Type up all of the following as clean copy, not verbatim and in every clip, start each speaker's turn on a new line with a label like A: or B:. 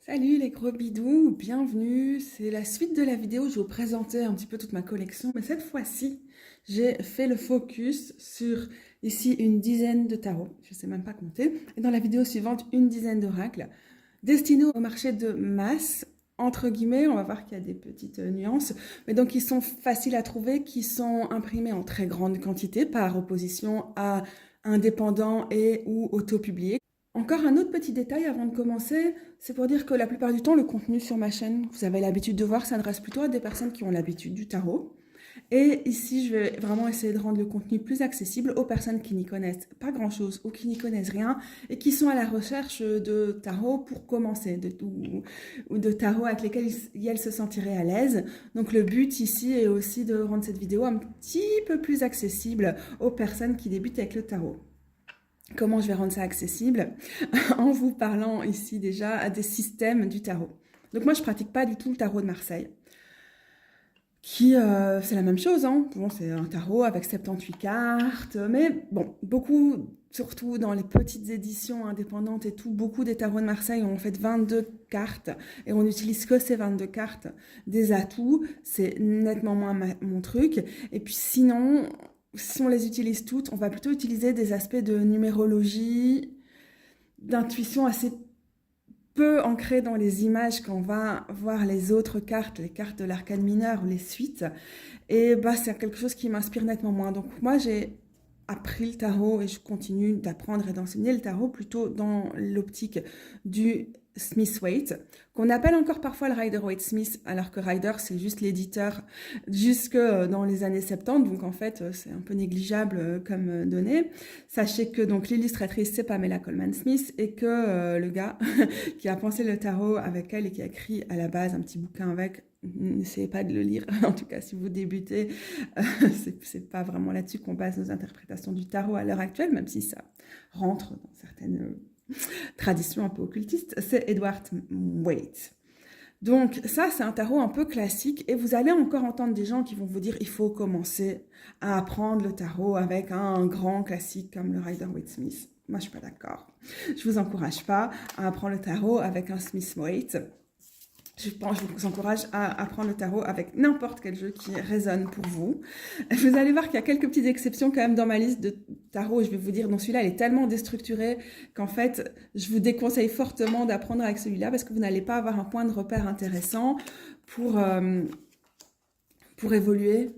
A: Salut les gros bidous, bienvenue. C'est la suite de la vidéo où je vais vous présenter un petit peu toute ma collection. Mais cette fois-ci, j'ai fait le focus sur ici une dizaine de tarots. Je ne sais même pas compter. Et dans la vidéo suivante, une dizaine d'oracles destinés au marché de masse. Entre guillemets, on va voir qu'il y a des petites nuances. Mais donc, ils sont faciles à trouver, qui sont imprimés en très grande quantité par opposition à indépendants et ou auto-publiés. Encore un autre petit détail avant de commencer, c'est pour dire que la plupart du temps, le contenu sur ma chaîne, vous avez l'habitude de voir, s'adresse plutôt à des personnes qui ont l'habitude du tarot. Et ici, je vais vraiment essayer de rendre le contenu plus accessible aux personnes qui n'y connaissent pas grand-chose ou qui n'y connaissent rien et qui sont à la recherche de tarot pour commencer, ou de tarot avec lesquels elles se sentiraient à l'aise. Donc le but ici est aussi de rendre cette vidéo un petit peu plus accessible aux personnes qui débutent avec le tarot. Comment je vais rendre ça accessible? En vous parlant ici déjà des systèmes du tarot. Donc moi, je pratique pas du tout le tarot de Marseille, qui c'est la même chose, hein. Bon, c'est un tarot avec 78 cartes, mais bon, beaucoup, surtout dans les petites éditions indépendantes et tout, beaucoup des tarots de Marseille ont en fait 22 cartes et on n'utilise que ces 22 cartes. Des atouts, c'est nettement moins mon truc. Et puis sinon, si on les utilise toutes, on va plutôt utiliser des aspects de numérologie, d'intuition assez peu ancrés dans les images quand on va voir les autres cartes, les cartes de l'arcane mineur ou les suites. Et bah, c'est quelque chose qui m'inspire nettement moins. Donc moi, j'ai appris le tarot et je continue d'apprendre et d'enseigner le tarot plutôt dans l'optique du Smith-Waite, qu'on appelle encore parfois le Rider-Waite-Smith, alors que Rider, c'est juste l'éditeur jusque dans les années 70, donc en fait, c'est un peu négligeable comme donnée. Sachez que donc l'illustratrice, c'est Pamela Colman-Smith, et que le gars qui a pensé le tarot avec elle et qui a écrit à la base un petit bouquin avec, n'essayez pas de le lire, en tout cas si vous débutez, c'est pas vraiment là-dessus qu'on base nos interprétations du tarot à l'heure actuelle, même si ça rentre dans certaines traditions un peu occultistes, c'est Edward Waite. Donc ça, c'est un tarot un peu classique et vous allez encore entendre des gens qui vont vous dire il faut commencer à apprendre le tarot avec un grand classique comme le Rider-Waite-Smith. Moi, je suis pas d'accord. Je vous encourage pas à apprendre le tarot avec un Smith-Waite. Je vous encourage à apprendre le tarot avec n'importe quel jeu qui résonne pour vous. Vous allez voir qu'il y a quelques petites exceptions quand même dans ma liste de tarot. Je vais vous dire, non, celui-là, il est tellement déstructuré qu'en fait, je vous déconseille fortement d'apprendre avec celui-là parce que vous n'allez pas avoir un point de repère intéressant pour évoluer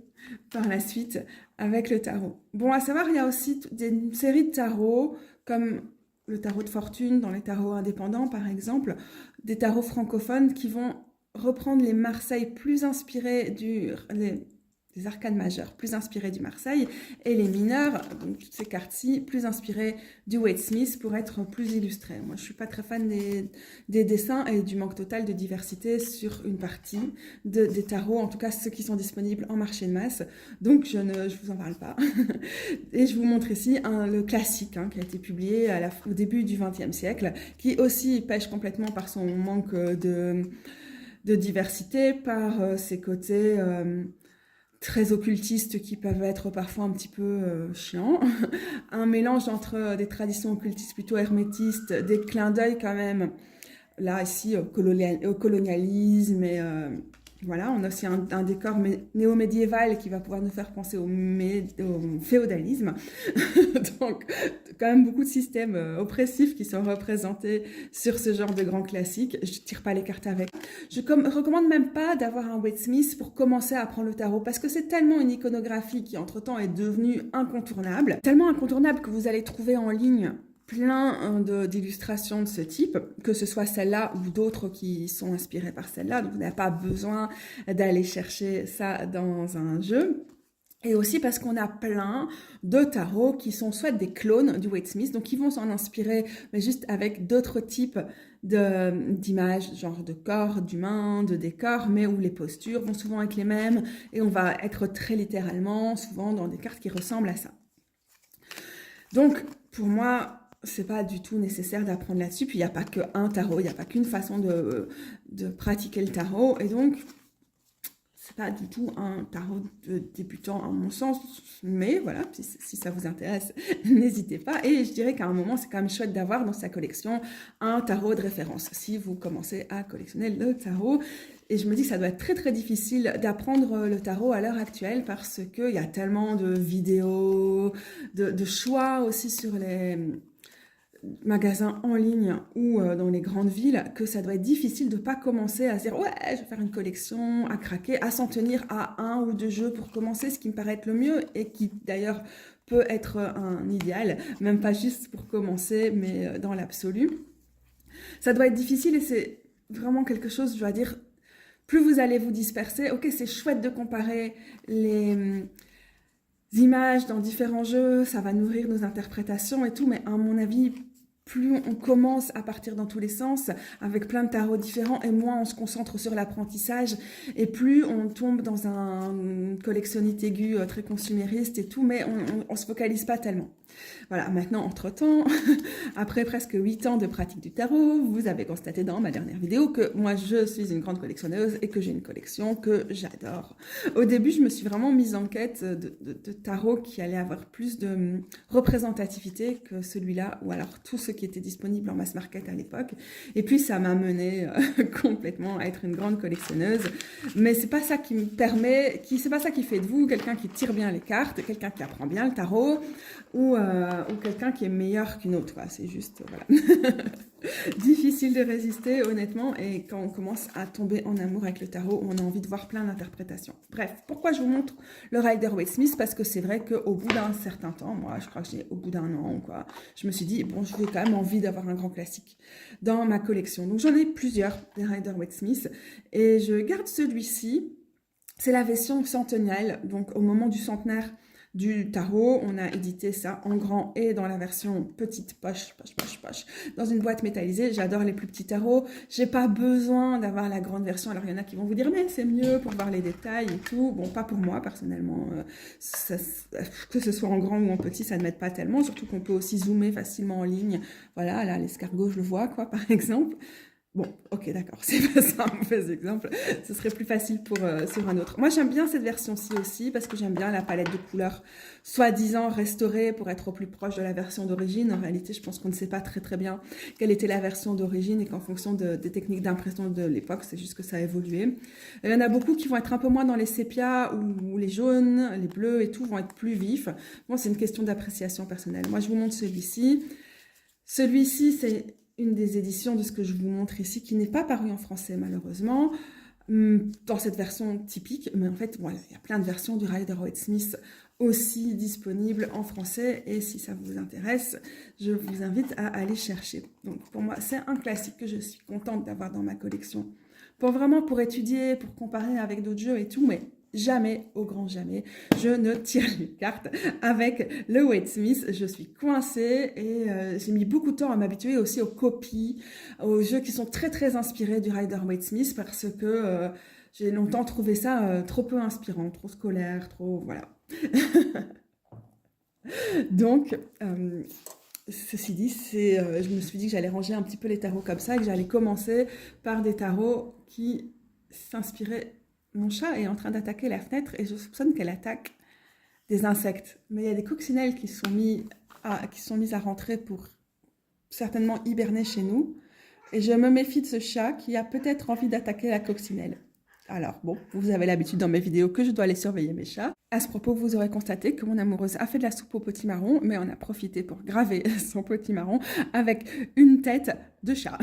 A: par la suite avec le tarot. Bon, à savoir, il y a aussi une série de tarots comme le tarot de fortune dans les tarots indépendants, par exemple, des tarots francophones qui vont reprendre les Marseilles plus inspirés des arcanes majeures, plus inspirés du Marseille, et les mineurs, donc toutes ces cartes-ci, plus inspirées du Waite-Smith pour être plus illustrées. Moi, je ne suis pas très fan des dessins et du manque total de diversité sur une partie des tarots, en tout cas ceux qui sont disponibles en marché de masse. Donc, je vous en parle pas. Et je vous montre ici le classique qui a été publié au début du XXe siècle, qui aussi pêche complètement par son manque de diversité, par ses côtés très occultistes qui peuvent être parfois un petit peu chiants. Un mélange entre des traditions occultistes plutôt hermétistes, des clins d'œil quand même, là ici au colonialisme et voilà, on a aussi un décor néo-médiéval qui va pouvoir nous faire penser au féodalisme. Donc, quand même beaucoup de systèmes oppressifs qui sont représentés sur ce genre de grands classiques. Je ne tire pas les cartes avec. Je ne recommande même pas d'avoir un Waite-Smith pour commencer à apprendre le tarot parce que c'est tellement une iconographie qui, entre-temps, est devenue incontournable. Tellement incontournable que vous allez trouver en ligne plein d'illustrations de ce type, que ce soit celle-là ou d'autres qui sont inspirées par celle-là. Donc, vous n'avez pas besoin d'aller chercher ça dans un jeu. Et aussi parce qu'on a plein de tarots qui sont soit des clones du Waite-Smith, donc qui vont s'en inspirer, mais juste avec d'autres types d'images, genre de corps d'humains, de décors, mais où les postures vont souvent être les mêmes, et on va être très littéralement, souvent dans des cartes qui ressemblent à ça. Donc, pour moi, c'est pas du tout nécessaire d'apprendre là-dessus. Puis il n'y a pas qu'un tarot, il n'y a pas qu'une façon de pratiquer le tarot. Et donc, c'est pas du tout un tarot de débutant à mon sens, mais voilà, si ça vous intéresse, n'hésitez pas. Et je dirais qu'à un moment, c'est quand même chouette d'avoir dans sa collection un tarot de référence, si vous commencez à collectionner le tarot. Et je me dis que ça doit être très très difficile d'apprendre le tarot à l'heure actuelle parce qu'il y a tellement de vidéos, de choix aussi sur les magasins en ligne ou dans les grandes villes, que ça doit être difficile de ne pas commencer à se dire ouais, je vais faire une collection, à craquer, à s'en tenir à 1 ou 2 jeux pour commencer, ce qui me paraît être le mieux et qui d'ailleurs peut être un idéal, même pas juste pour commencer, mais dans l'absolu. Ça doit être difficile et c'est vraiment quelque chose, je dois dire, plus vous allez vous disperser, ok, c'est chouette de comparer les images dans différents jeux, ça va nourrir nos interprétations et tout, mais à mon avis, plus on commence à partir dans tous les sens, avec plein de tarots différents, et moins on se concentre sur l'apprentissage, et plus on tombe dans un collectionnite aigu très consumériste et tout, mais on se focalise pas tellement. Voilà, maintenant, entre-temps, après presque 8 ans de pratique du tarot, vous avez constaté dans ma dernière vidéo que moi, je suis une grande collectionneuse et que j'ai une collection que j'adore. Au début, je me suis vraiment mise en quête de tarot qui allait avoir plus de représentativité que celui-là, ou alors tout ce qui était disponible en mass market à l'époque. Et puis, ça m'a menée complètement à être une grande collectionneuse. Mais c'est pas ça qui me permet, c'est pas ça qui fait de vous quelqu'un qui tire bien les cartes, quelqu'un qui apprend bien le tarot, ou quelqu'un qui est meilleur qu'une autre. C'est juste, voilà. Difficile de résister, honnêtement, et quand on commence à tomber en amour avec le tarot, on a envie de voir plein d'interprétations. Bref, pourquoi je vous montre le Rider-Waite-Smith? Parce que c'est vrai qu'au bout d'un certain temps, moi, je crois que au bout d'un an, quoi, je me suis dit, bon, j'ai quand même envie d'avoir un grand classique dans ma collection. Donc, j'en ai plusieurs, des Rider-Waite-Smith, et je garde celui-ci. C'est la version centenniale, donc au moment du centenaire du tarot, on a édité ça en grand et dans la version petite poche, dans une boîte métallisée. J'adore les plus petits tarots. J'ai pas besoin d'avoir la grande version. Alors il y en a qui vont vous dire mais c'est mieux pour voir les détails et tout. Bon, pas pour moi personnellement. Que ce soit en grand ou en petit, ça ne m'aide pas tellement. Surtout qu'on peut aussi zoomer facilement en ligne. Voilà, là l'escargot je le vois quoi par exemple. Bon, ok, d'accord, c'est pas ça un mauvais exemple. Ce serait plus facile pour sur un autre. Moi, j'aime bien cette version-ci aussi parce que j'aime bien la palette de couleurs soi-disant restaurée pour être au plus proche de la version d'origine. En réalité, je pense qu'on ne sait pas très très bien quelle était la version d'origine et qu'en fonction des techniques d'impression de l'époque, c'est juste que ça a évolué. Il y en a beaucoup qui vont être un peu moins dans les sépias ou les jaunes, les bleus et tout vont être plus vifs. Bon, c'est une question d'appréciation personnelle. Moi, je vous montre celui-ci. Celui-ci, c'est une des éditions de ce que je vous montre ici, qui n'est pas paru en français malheureusement, dans cette version typique, mais en fait, voilà, il y a plein de versions du Rider-Waite-Smith aussi disponibles en français, et si ça vous intéresse, je vous invite à aller chercher. Donc pour moi, c'est un classique que je suis contente d'avoir dans ma collection, pour étudier, pour comparer avec d'autres jeux et tout, mais jamais, au grand jamais, je ne tire les cartes avec le Waite-Smith. Je suis coincée et j'ai mis beaucoup de temps à m'habituer aussi aux copies, aux jeux qui sont très très inspirés du Rider-Waite-Smith parce que j'ai longtemps trouvé ça trop peu inspirant, trop scolaire, trop... voilà. Donc... ceci dit, je me suis dit que j'allais ranger un petit peu les tarots comme ça et que j'allais commencer par des tarots qui s'inspiraient. Mon chat est en train d'attaquer la fenêtre et je soupçonne qu'elle attaque des insectes. Mais il y a des coccinelles qui sont mises à rentrer pour certainement hiberner chez nous. Et je me méfie de ce chat qui a peut-être envie d'attaquer la coccinelle. Alors bon, vous avez l'habitude dans mes vidéos que je dois aller surveiller mes chats. À ce propos, vous aurez constaté que mon amoureuse a fait de la soupe au potimarron, mais on a profité pour graver son potimarron avec une tête de chat.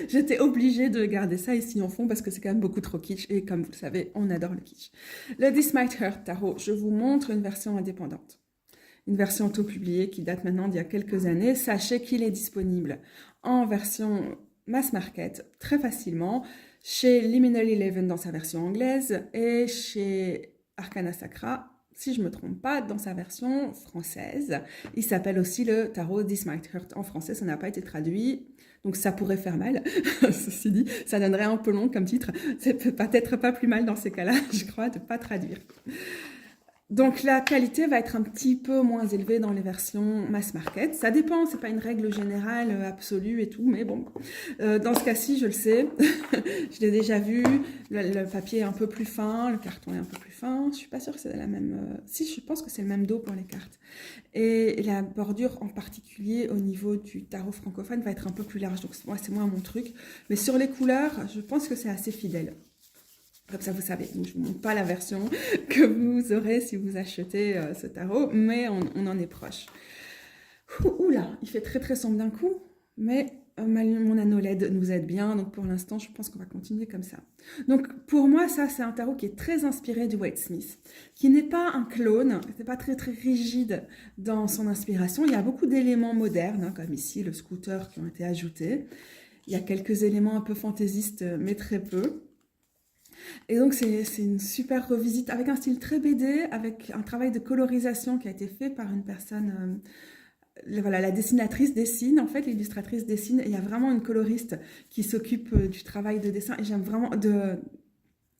A: J'étais obligée de garder ça ici en fond parce que c'est quand même beaucoup trop kitsch et comme vous le savez, on adore le kitsch. Le This Might Hurt Tarot, je vous montre une version indépendante. Une version auto-publiée qui date maintenant d'il y a quelques années. Sachez qu'il est disponible en version mass market très facilement chez Liminal Eleven dans sa version anglaise et chez Arcana Sacra, si je ne me trompe pas, dans sa version française. Il s'appelle aussi le tarot This Might Hurt en français, ça n'a pas été traduit. Donc ça pourrait faire mal, ceci dit, ça donnerait un peu long comme titre. C'est peut-être pas plus mal dans ces cas-là, je crois, de ne pas traduire. Donc la qualité va être un petit peu moins élevée dans les versions mass market. Ça dépend, c'est pas une règle générale absolue et tout, mais bon, dans ce cas-ci, je le sais, je l'ai déjà vu. Le papier est un peu plus fin, le carton est un peu plus fin. Je suis pas sûre que c'est la même. Si, je pense que c'est le même dos pour les cartes. Et la bordure en particulier au niveau du tarot francophone va être un peu plus large. Donc moi, c'est moins mon truc. Mais sur les couleurs, je pense que c'est assez fidèle. Comme ça, vous savez, je ne vous montre pas la version que vous aurez si vous achetez ce tarot, mais on en est proche. Oula, il fait très très sombre d'un coup, mais mon anneau LED nous aide bien, donc pour l'instant, je pense qu'on va continuer comme ça. Donc pour moi, ça, c'est un tarot qui est très inspiré du Waite Smith, qui n'est pas un clone, c'est pas très très rigide dans son inspiration. Il y a beaucoup d'éléments modernes, hein, comme ici le scooter qui ont été ajoutés. Il y a quelques éléments un peu fantaisistes, mais très peu. Et donc c'est une super revisite avec un style très BD, avec un travail de colorisation qui a été fait par une personne, voilà, la dessinatrice dessine, en fait l'illustratrice dessine, et il y a vraiment une coloriste qui s'occupe du travail de dessin, et j'aime vraiment, de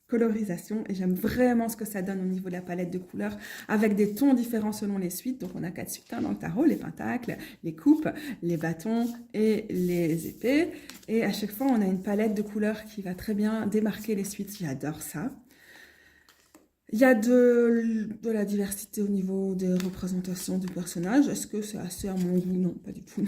A: colorisation, et j'aime vraiment ce que ça donne au niveau de la palette de couleurs, avec des tons différents selon les suites. Donc on a 4 suites hein, dans le tarot, les pentacles, les coupes, les bâtons et les épées, et à chaque fois on a une palette de couleurs qui va très bien démarquer les suites. J'adore ça. Il y a de la diversité au niveau des représentations du personnage. Est-ce que c'est assez à mon goût? Non, pas du tout.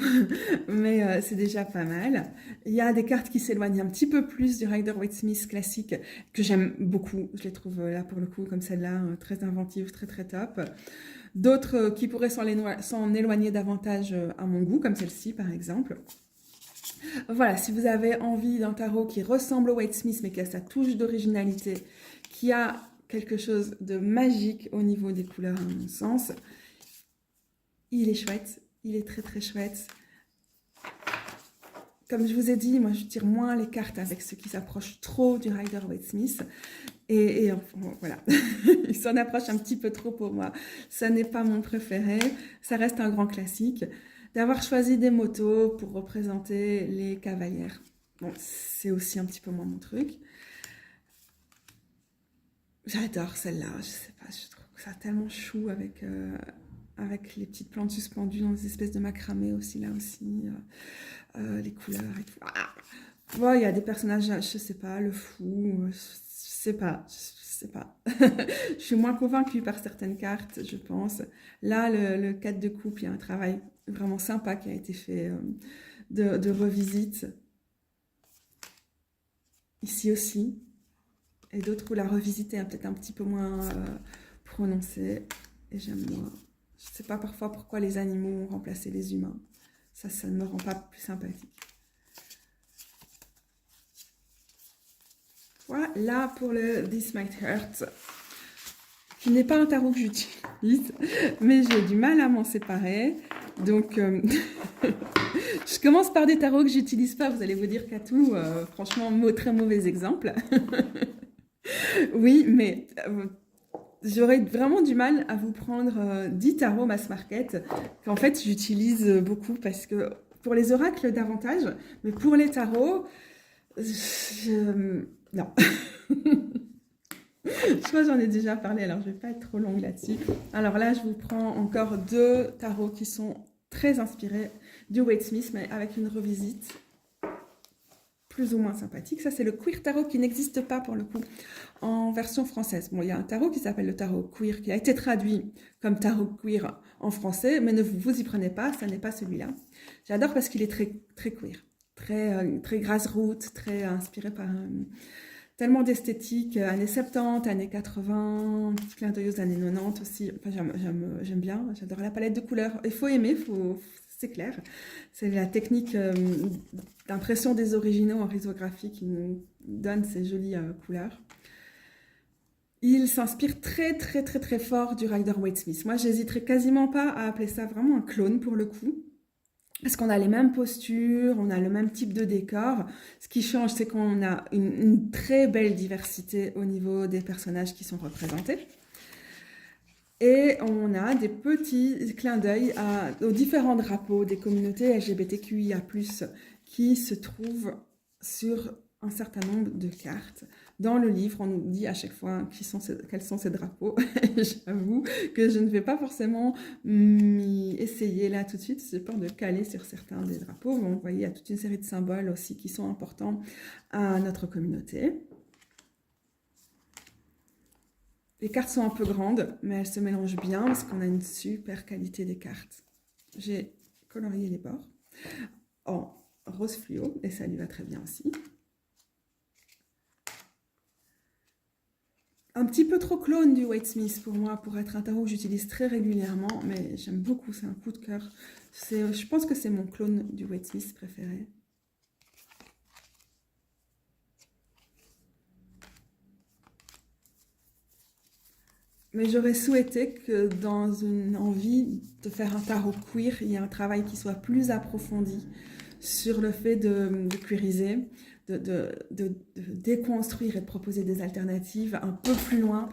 A: Mais c'est déjà pas mal. Il y a des cartes qui s'éloignent un petit peu plus du Rider-Waite Smith classique, que j'aime beaucoup. Je les trouve là, pour le coup, comme celle-là, très inventives, très très top. D'autres qui pourraient s'en éloigner davantage à mon goût, comme celle-ci par exemple. Voilà, si vous avez envie d'un tarot qui ressemble au Waite Smith, mais qui a sa touche d'originalité, qui a quelque chose de magique au niveau des couleurs, à mon sens. Il est chouette, il est très très chouette. Comme je vous ai dit, moi je tire moins les cartes avec ceux qui s'approchent trop du Rider-Waite Smith. Et enfin, voilà, il s'en approche un petit peu trop pour moi. Ça n'est pas mon préféré, ça reste un grand classique. D'avoir choisi des motos pour représenter les cavalières, bon, c'est aussi un petit peu moins mon truc. J'adore celle-là, je sais pas, je trouve ça tellement chou avec les petites plantes suspendues dans des espèces de macramé aussi, là aussi, les couleurs et tout. Ah, il y a des personnages, je sais pas, le fou, je sais pas, je sais pas. Je suis moins convaincue par certaines cartes, je pense. Là, le 4 de coupe, il y a un travail vraiment sympa qui a été fait de revisite. Ici aussi. Et d'autres où la revisite est peut-être un petit peu moins prononcée. Et j'aime moins. Je ne sais pas parfois pourquoi les animaux ont remplacé les humains. Ça ne me rend pas plus sympathique. Voilà pour le This Might Hurt, qui n'est pas un tarot que j'utilise, mais j'ai du mal à m'en séparer. Donc, je commence par des tarots que j'utilise pas. Vous allez vous dire qu'à tout, franchement, très mauvais exemple. Oui, mais j'aurais vraiment du mal à vous prendre 10 tarots mass market qu'en fait j'utilise beaucoup parce que pour les oracles davantage, mais pour les tarots, non. Je crois que j'en ai déjà parlé, alors je ne vais pas être trop longue là-dessus. Alors là, je vous prends encore 2 tarots qui sont très inspirés du Waite Smith, mais avec une revisite plus ou moins sympathique. Ça, c'est le Queer Tarot qui n'existe pas pour le coup en version française. Bon, il y a un tarot qui s'appelle le tarot queer qui a été traduit comme tarot queer en français, mais ne vous y prenez pas, ça n'est pas celui-là. J'adore parce qu'il est très, très queer, très grassroots, très inspiré par tellement d'esthétique, années 70, années 80, petit clin d'œil aux années 90 aussi. Enfin, j'aime bien, j'adore la palette de couleurs. Il faut aimer, c'est clair. C'est la technique d'impression des originaux en risographie qui nous donne ces jolies couleurs. Il s'inspire très très très très fort du Rider-Waite Smith. Moi, j'hésiterais quasiment pas à appeler ça vraiment un clone pour le coup. Parce qu'on a les mêmes postures, on a le même type de décor. Ce qui change, c'est qu'on a une très belle diversité au niveau des personnages qui sont représentés. Et on a des petits clins d'œil aux différents drapeaux des communautés LGBTQIA+, qui se trouvent sur un certain nombre de cartes. Dans le livre, on nous dit à chaque fois quels sont ces drapeaux. J'avoue que je ne vais pas forcément m'y essayer là tout de suite. J'ai peur de caler sur certains des drapeaux. Bon, vous voyez, il y a toute une série de symboles aussi qui sont importants à notre communauté. Les cartes sont un peu grandes, mais elles se mélangent bien parce qu'on a une super qualité des cartes. J'ai colorié les bords en rose fluo et ça lui va très bien aussi. Un petit peu trop clone du Waite Smith pour moi, pour être un tarot que j'utilise très régulièrement, mais j'aime beaucoup, c'est un coup de cœur. Je pense que c'est mon clone du Waite Smith préféré. Mais j'aurais souhaité que dans une envie de faire un tarot queer, il y ait un travail qui soit plus approfondi sur le fait de queeriser, de déconstruire et de proposer des alternatives un peu plus loin,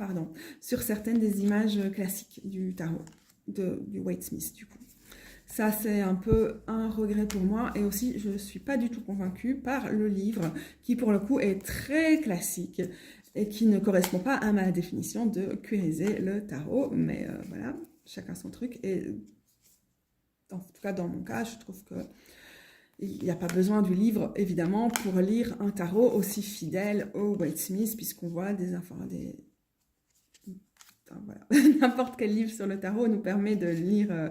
A: sur certaines des images classiques du tarot, du Waite Smith du coup. Ça, c'est un peu un regret pour moi. Et aussi, je ne suis pas du tout convaincue par le livre, qui pour le coup est très classique et qui ne correspond pas à ma définition de queeriser le tarot. Mais voilà, chacun son truc. Et en tout cas, dans mon cas, je trouve que il n'y a pas besoin du livre, évidemment, pour lire un tarot aussi fidèle au Waite Smith, puisqu'on voit voilà. N'importe quel livre sur le tarot nous permet de lire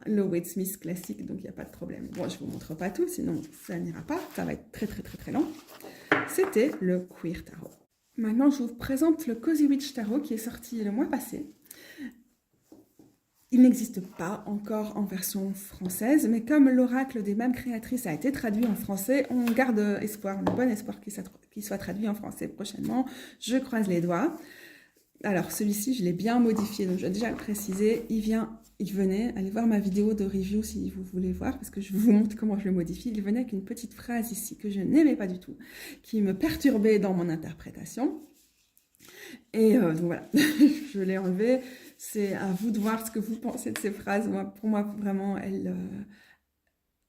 A: le Waite Smith classique, donc il n'y a pas de problème. Bon, je ne vous montre pas tout, sinon ça n'ira pas, ça va être très très très très long. C'était le Queer Tarot. Maintenant, je vous présente le Cozy Witch Tarot qui est sorti le mois passé. Il n'existe pas encore en version française, mais comme l'oracle des mêmes créatrices a été traduit en français, on garde espoir, le bon espoir qu'il soit traduit en français prochainement. Je croise les doigts. Alors, celui-ci, je l'ai bien modifié, donc je vais déjà le préciser. Il venait, allez voir ma vidéo de review si vous voulez voir, parce que je vous montre comment je le modifie. Il venait avec une petite phrase ici que je n'aimais pas du tout, qui me perturbait dans mon interprétation. Et donc voilà, je l'ai enlevé. C'est à vous de voir ce que vous pensez de ces phrases. Pour moi, vraiment,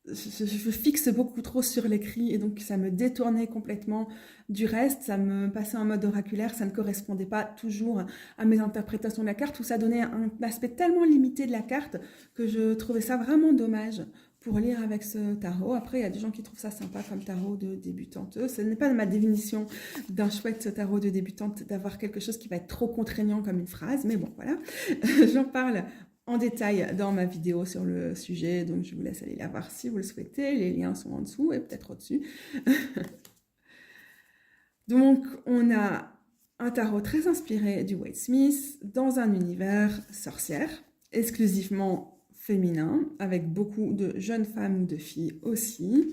A: je fixe beaucoup trop sur l'écrit et donc ça me détournait complètement du reste, ça me passait en mode oraculaire, ça ne correspondait pas toujours à mes interprétations de la carte, où ça donnait un aspect tellement limité de la carte que je trouvais ça vraiment dommage pour lire avec ce tarot. Après, il y a des gens qui trouvent ça sympa comme tarot de débutante. Ce n'est pas ma définition d'un chouette tarot de débutante d'avoir quelque chose qui va être trop contraignant comme une phrase, mais bon, voilà. J'en parle en détail dans ma vidéo sur le sujet, donc je vous laisse aller la voir si vous le souhaitez. Les liens sont en dessous et peut-être au-dessus. Donc, on a un tarot très inspiré du Waite Smith dans un univers sorcière, exclusivement féminin, avec beaucoup de jeunes femmes ou de filles aussi,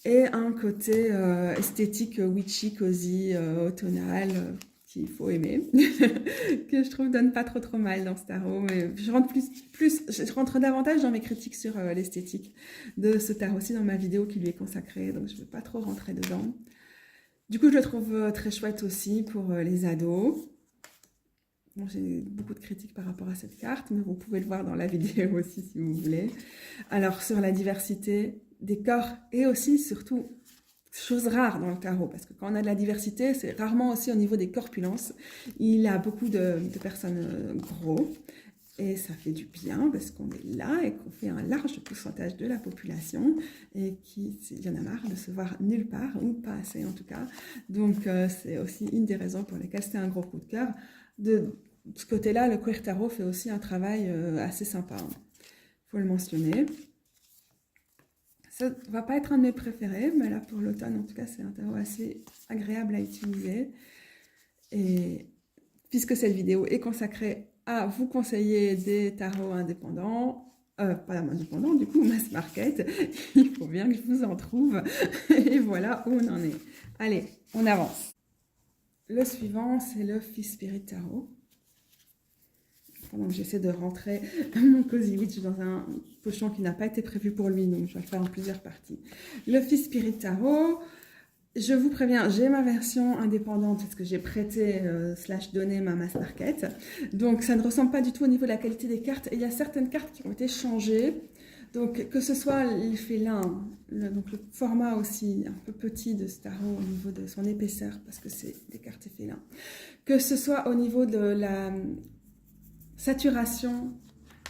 A: et un côté esthétique witchy, cozy, automnal, qu'il faut aimer, que je trouve donne pas trop mal dans ce tarot. Mais je rentre davantage dans mes critiques sur l'esthétique de ce tarot-ci dans ma vidéo qui lui est consacrée, donc je ne vais pas trop rentrer dedans. Du coup, je le trouve très chouette aussi pour les ados. Bon, j'ai beaucoup de critiques par rapport à cette carte, mais vous pouvez le voir dans la vidéo aussi si vous voulez. Alors, sur la diversité des corps et aussi, surtout, chose rare dans le tarot, parce que quand on a de la diversité, c'est rarement aussi au niveau des corpulences. Il y a beaucoup de personnes gros, et ça fait du bien parce qu'on est là et qu'on fait un large pourcentage de la population et qu'il y en a marre de se voir nulle part, ou pas assez en tout cas. Donc c'est aussi une des raisons pour lesquelles c'était un gros coup de cœur. De ce côté-là, le Queer Tarot fait aussi un travail assez sympa. Il faut le mentionner. Ça ne va pas être un de mes préférés, mais là pour l'automne, en tout cas, c'est un tarot assez agréable à utiliser. Et puisque cette vidéo est consacrée à vous conseiller des tarots indépendants, pas indépendants, du coup, mass market, il faut bien que je vous en trouve. Et voilà où on en est. Allez, on avance. Le suivant, c'est le Fifth Spirit Tarot. Pendant que j'essaie de rentrer mon Cozy Witch dans un pochon qui n'a pas été prévu pour lui, donc je vais le faire en plusieurs parties. Le Fifth Spirit Tarot, je vous préviens, j'ai ma version indépendante parce que j'ai prêté / donné ma mass market. Donc ça ne ressemble pas du tout au niveau de la qualité des cartes. Et il y a certaines cartes qui ont été changées. Donc, que ce soit les félins, donc le format aussi un peu petit de ce tarot au niveau de son épaisseur, parce que c'est des cartes félins, que ce soit au niveau de la saturation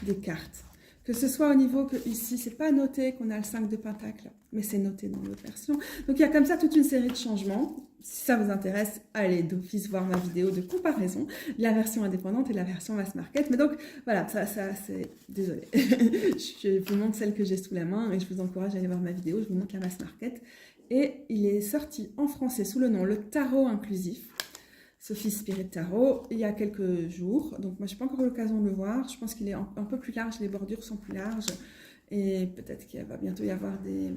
A: des cartes, que ce soit au niveau que ici, c'est pas noté qu'on a le 5 de pentacle, mais c'est noté dans l'autre version. Donc, il y a comme ça toute une série de changements. Si ça vous intéresse, allez d'office voir ma vidéo de comparaison, la version indépendante et la version mass market. Mais donc, voilà, ça c'est... Désolée. Je vous montre celle que j'ai sous la main et je vous encourage à aller voir ma vidéo. Je vous montre la mass market. Et il est sorti en français sous le nom Le Tarot Inclusif. Sophie Spirit Tarot, il y a quelques jours. Donc moi, je n'ai pas encore eu l'occasion de le voir. Je pense qu'il est un peu plus large, les bordures sont plus larges. Et peut-être qu'il va bientôt y avoir des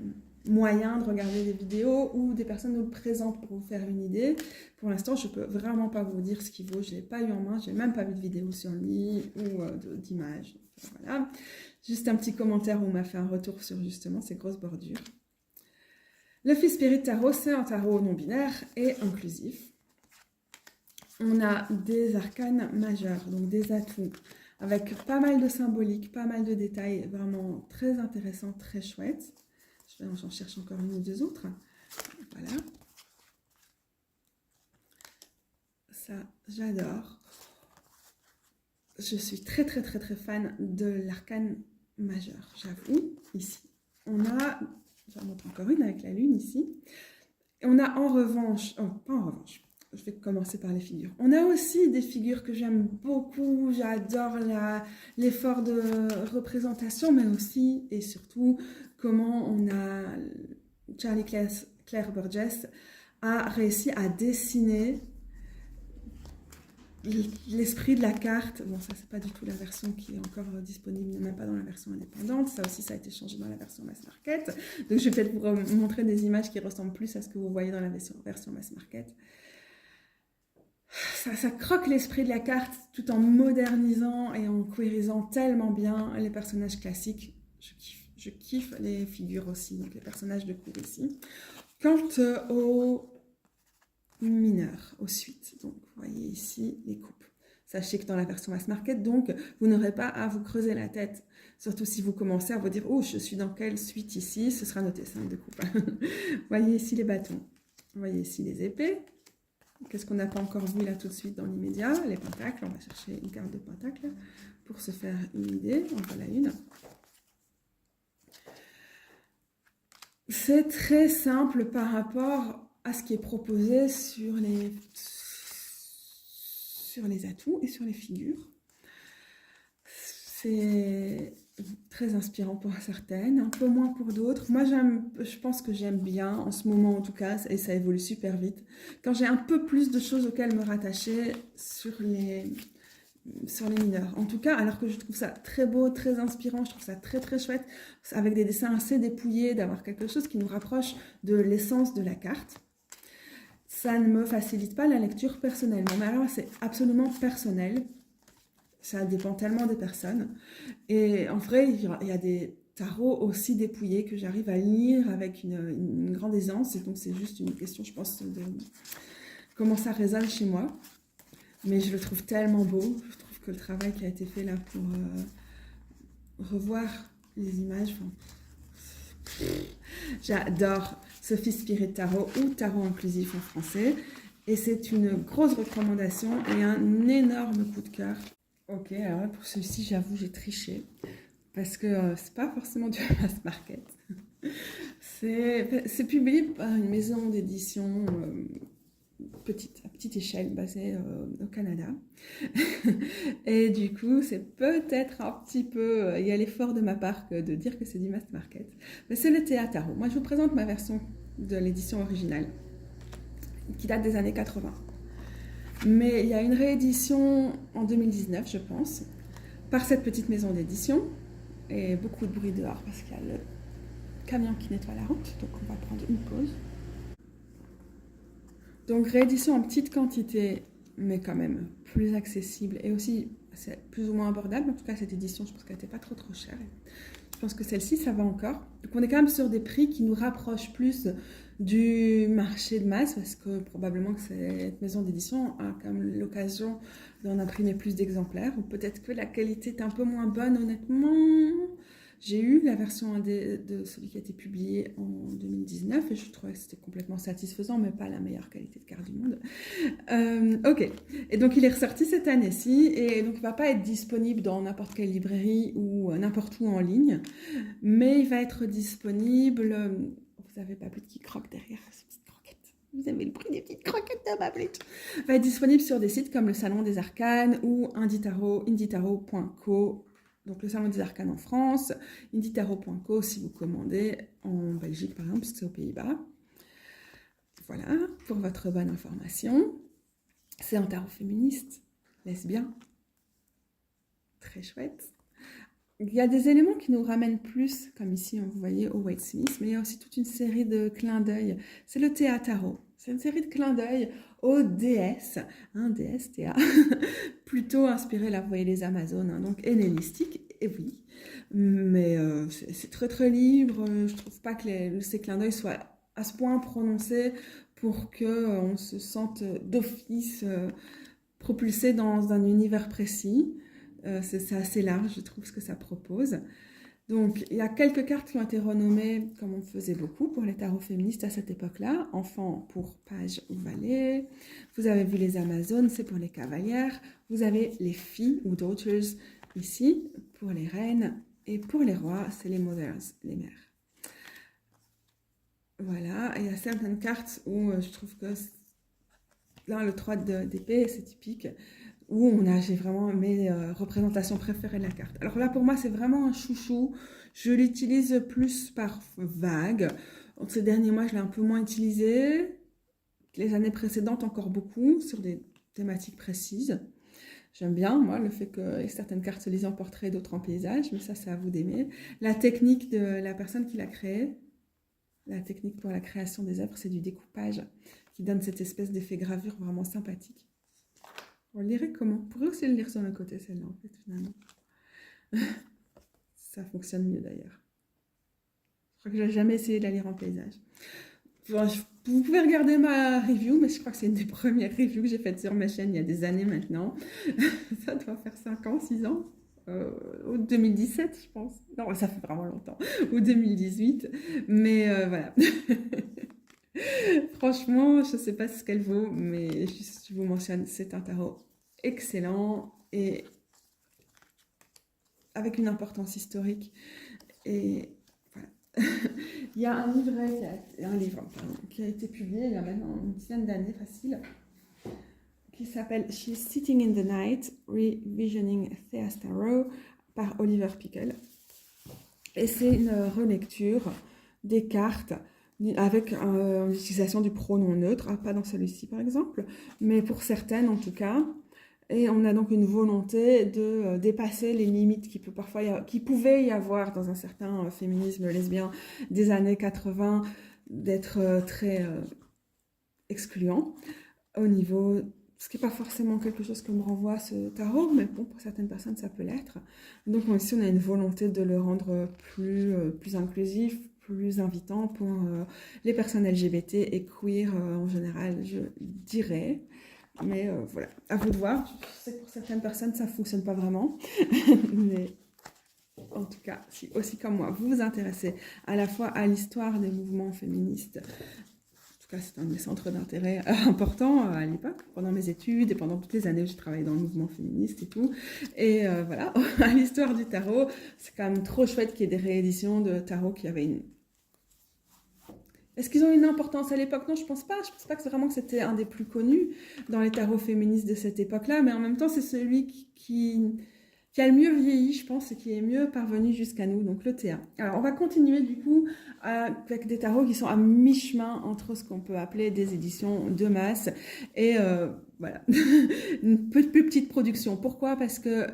A: moyens de regarder des vidéos ou des personnes nous le présentent pour vous faire une idée. Pour l'instant, je ne peux vraiment pas vous dire ce qu'il vaut. Je ne l'ai pas eu en main, je n'ai même pas vu de vidéo sur lui ou d'image. Voilà. Juste un petit commentaire où on m'a fait un retour sur justement ces grosses bordures. Le Fils Spirit Tarot, c'est un tarot non binaire et inclusif. On a des arcanes majeurs, donc des atouts, avec pas mal de symboliques, pas mal de détails, vraiment très intéressants, très chouettes. J'en cherche encore une ou deux autres. Voilà. Ça, j'adore. Je suis très fan de l'arcane majeur, j'avoue. Ici, on a, j'en montre encore une avec la lune ici. On a en revanche, oh, pas en revanche, je vais commencer par les figures. On a aussi des figures que j'aime beaucoup, j'adore l'effort de représentation, mais aussi et surtout comment on a Charlie Claire Burgess a réussi à dessiner l'esprit de la carte. Bon, ça c'est pas du tout la version qui est encore disponible, même pas dans la version indépendante. Ça aussi, ça a été changé dans la version mass market. Donc je vais peut-être vous montrer des images qui ressemblent plus à ce que vous voyez dans la version mass market. Ça croque l'esprit de la carte tout en modernisant et en queerisant tellement bien les personnages classiques. Je kiffe les figures aussi, donc les personnages de cour ici. Quant aux mineurs, aux suites, donc vous voyez ici les coupes. Sachez que dans la version mass market, donc, vous n'aurez pas à vous creuser la tête. Surtout si vous commencez à vous dire « Oh, je suis dans quelle suite ici ?» Ce sera noté 5 de coupe. Vous voyez ici les bâtons. Vous voyez ici les épées. Qu'est-ce qu'on n'a pas encore vu là tout de suite dans l'immédiat? Les pentacles, on va chercher une carte de pentacle pour se faire une idée. En voilà une. C'est très simple par rapport à ce qui est proposé sur les atouts et sur les figures. C'est très inspirant pour certaines, un peu moins pour d'autres. Moi, je pense que j'aime bien, en ce moment en tout cas, et ça évolue super vite, quand j'ai un peu plus de choses auxquelles me rattacher sur les mineurs. En tout cas, alors que je trouve ça très beau, très inspirant, je trouve ça très chouette, avec des dessins assez dépouillés, d'avoir quelque chose qui nous rapproche de l'essence de la carte. Ça ne me facilite pas la lecture personnellement, mais alors c'est absolument personnel. Ça dépend tellement des personnes. Et en vrai, il y a des tarots aussi dépouillés que j'arrive à lire avec une grande aisance. Et donc, c'est juste une question, je pense, de comment ça résonne chez moi. Mais je le trouve tellement beau. Je trouve que le travail qui a été fait là pour revoir les images, j'adore Sophie Spirit Tarot ou Tarot Inclusif en français. Et c'est une grosse recommandation et un énorme coup de cœur. Ok, alors pour celui-ci, j'avoue, j'ai triché. Parce que c'est pas forcément du mass market. C'est publié par une maison d'édition à petite échelle, basée au Canada. Et du coup, c'est peut-être un petit peu... il y a l'effort de ma part de dire que c'est du mass market. Mais c'est le Théa Tarot. Moi, je vous présente ma version de l'édition originale, qui date des années 80. Mais il y a une réédition en 2019, je pense, par cette petite maison d'édition. Et beaucoup de bruit dehors parce qu'il y a le camion qui nettoie la route. Donc on va prendre une pause. Donc réédition en petite quantité, mais quand même plus accessible. Et aussi, c'est plus ou moins abordable. En tout cas, cette édition, je pense qu'elle n'était pas trop chère. Je pense que celle-ci, ça va encore. Donc on est quand même sur des prix qui nous rapprochent plus du marché de masse, parce que probablement que cette maison d'édition a quand même l'occasion d'en imprimer plus d'exemplaires, ou peut-être que la qualité est un peu moins bonne, honnêtement. J'ai eu la version 1D de celui qui a été publié en 2019 et je trouvais que c'était complètement satisfaisant, mais pas la meilleure qualité de carte du monde. Ok, et donc il est ressorti cette année-ci et donc il ne va pas être disponible dans n'importe quelle librairie ou n'importe où en ligne, mais il va être disponible. Vous avez Bablutte qui croque derrière ces petites croquettes. Vous avez le bruit des petites croquettes de Bablutte. Il va être disponible sur des sites comme le Salon des Arcanes ou inditaro.co. Donc le Salon des Arcanes en France, inditaro.co si vous commandez en Belgique par exemple, parce que c'est aux Pays-Bas. Voilà, pour votre bonne information. C'est un tarot féministe, lesbien. Très chouette. Il y a des éléments qui nous ramènent plus, comme ici, vous voyez, au Waite Smith, mais il y a aussi toute une série de clins d'œil. C'est le Théa Tarot. C'est une série de clins d'œil aux déesses, déesse Théa, plutôt inspiré, là, vous voyez, les Amazones, donc hellénistique, et oui. Mais c'est très, très libre. Je trouve pas que ces clins d'œil soient à ce point prononcés pour qu'on se sente d'office propulsé dans un univers précis. C'est assez large, je trouve, ce que ça propose. Donc, il y a quelques cartes qui ont été renommées, comme on faisait beaucoup pour les tarots féministes à cette époque-là. Enfants pour page ou valet. Vous avez vu les Amazones, c'est pour les cavalières. Vous avez les filles ou daughters ici, pour les reines. Et pour les rois, c'est les mothers, les mères. Voilà, et il y a certaines cartes où je trouve que là, le 3 d'épée, c'est typique, où j'ai vraiment mes représentations préférées de la carte. Alors là, pour moi, c'est vraiment un chouchou. Je l'utilise plus par vague. Donc, ces derniers mois, je l'ai un peu moins utilisé. Les années précédentes, encore beaucoup, sur des thématiques précises. J'aime bien, moi, le fait que certaines cartes se lisent en portrait, d'autres en paysage, mais ça, c'est à vous d'aimer. La technique de la personne qui l'a créée, la technique pour la création des œuvres, c'est du découpage qui donne cette espèce d'effet gravure vraiment sympathique. On le lirait comment? On pourrait aussi le lire sur le côté, celle-là, en fait, finalement. Ça fonctionne mieux, d'ailleurs. Je crois que j'ai jamais essayé de la lire en paysage. Bon, vous pouvez regarder ma review, mais je crois que c'est une des premières reviews que j'ai faites sur ma chaîne il y a des années maintenant. Ça doit faire 5 ans, 6 ans. Ou 2017, je pense. Non, ça fait vraiment longtemps. Ou 2018. Mais voilà. Franchement, je ne sais pas ce qu'elle vaut, mais je vous mentionne, c'est un tarot excellent et avec une importance historique. Et voilà. Il y a un livre qui a été publié il y a maintenant une dizaine d'années facile, qui s'appelle She's Sitting in the Night, Revisioning Thea's Tarot par Oliver Pickle. Et c'est une relecture des cartes avec l'utilisation du pronom neutre, pas dans celui-ci par exemple, mais pour certaines en tout cas. Et on a donc une volonté de dépasser les limites qui pouvaient y avoir dans un certain féminisme lesbien des années 80, d'être très excluant au niveau, ce qui n'est pas forcément quelque chose que me renvoie ce tarot, mais bon, pour certaines personnes ça peut l'être. Donc ici on a une volonté de le rendre plus inclusif, plus invitant pour les personnes LGBT et queer en général, je dirais. Mais voilà, à vous de voir. Je sais que pour certaines personnes, ça ne fonctionne pas vraiment. Mais en tout cas, si aussi comme moi, vous vous intéressez à la fois à l'histoire des mouvements féministes, en tout cas, c'est un de mes centres d'intérêt importants à l'époque, pendant mes études et pendant toutes les années où j'ai travaillé dans le mouvement féministe et tout. Et voilà, à l'histoire du tarot, c'est quand même trop chouette qu'il y ait des rééditions de tarot qui avaient une... Est-ce qu'ils ont une importance à l'époque? Non, je pense pas. Je pense pas que c'est vraiment que c'était un des plus connus dans les tarots féministes de cette époque-là, mais en même temps, c'est celui qui a le mieux vieilli, je pense, et qui est mieux parvenu jusqu'à nous, donc le Théa. Alors, on va continuer du coup avec des tarots qui sont à mi-chemin entre ce qu'on peut appeler des éditions de masse et voilà, une plus petite production. Pourquoi? Parce que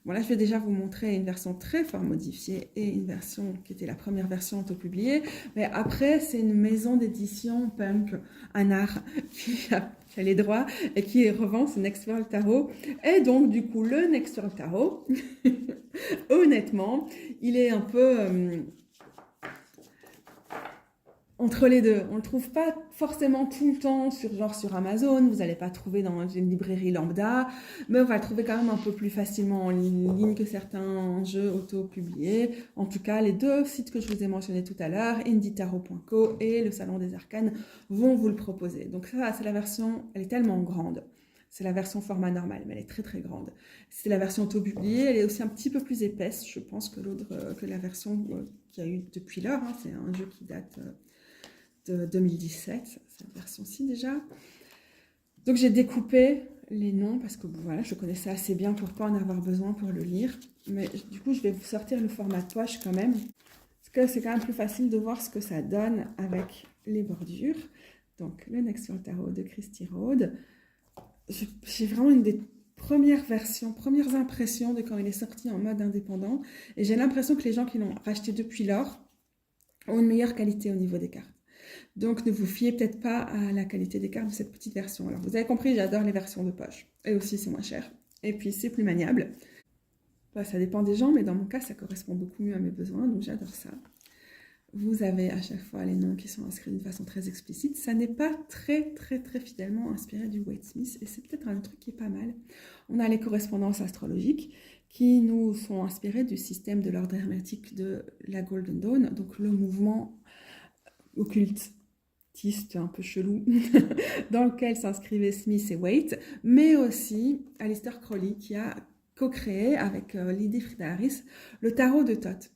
A: bon, là, je vais déjà vous montrer une version très fort modifiée et une version qui était la première version auto-publiée. Mais après, c'est une maison d'édition punk, un art qui a les droits et qui revend ce Next World Tarot. Et donc, du coup, le Next World Tarot, honnêtement, il est un peu... entre les deux. On ne le trouve pas forcément tout le temps sur Amazon, vous n'allez pas trouver dans une librairie lambda, mais on va le trouver quand même un peu plus facilement en ligne que certains jeux auto-publiés. En tout cas, les deux sites que je vous ai mentionnés tout à l'heure, indietarot.co et le Salon des Arcanes, vont vous le proposer. Donc ça, c'est la version, elle est tellement grande. C'est la version format normal, mais elle est très très grande. C'est la version auto-publiée, elle est aussi un petit peu plus épaisse, je pense, que la version qu'il y a eu depuis lors. Hein. C'est un jeu qui date de 2017, cette version-ci déjà. Donc j'ai découpé les noms parce que voilà, je connaissais assez bien pour ne pas en avoir besoin pour le lire. Mais du coup, je vais vous sortir le format de poche quand même. Parce que c'est quand même plus facile de voir ce que ça donne avec les bordures. Donc le Next Tarot de Christy Rode. J'ai vraiment une des premières impressions de quand il est sorti en mode indépendant. Et j'ai l'impression que les gens qui l'ont racheté depuis lors ont une meilleure qualité au niveau des cartes. Donc ne vous fiez peut-être pas à la qualité des cartes de cette petite version. Alors vous avez compris, j'adore les versions de poche. Et aussi c'est moins cher. Et puis c'est plus maniable. Bah, ça dépend des gens, mais dans mon cas ça correspond beaucoup mieux à mes besoins, donc j'adore ça. Vous avez à chaque fois les noms qui sont inscrits d'une façon très explicite. Ça n'est pas très fidèlement inspiré du Waite Smith et c'est peut-être un truc qui est pas mal. On a les correspondances astrologiques qui nous sont inspirées du système de l'ordre hermétique de la Golden Dawn, donc le mouvement occultiste un peu chelou dans lequel s'inscrivaient Smith et Waite, mais aussi Aleister Crowley qui a co-créé avec Lydie Frida Harris le tarot de Thoth.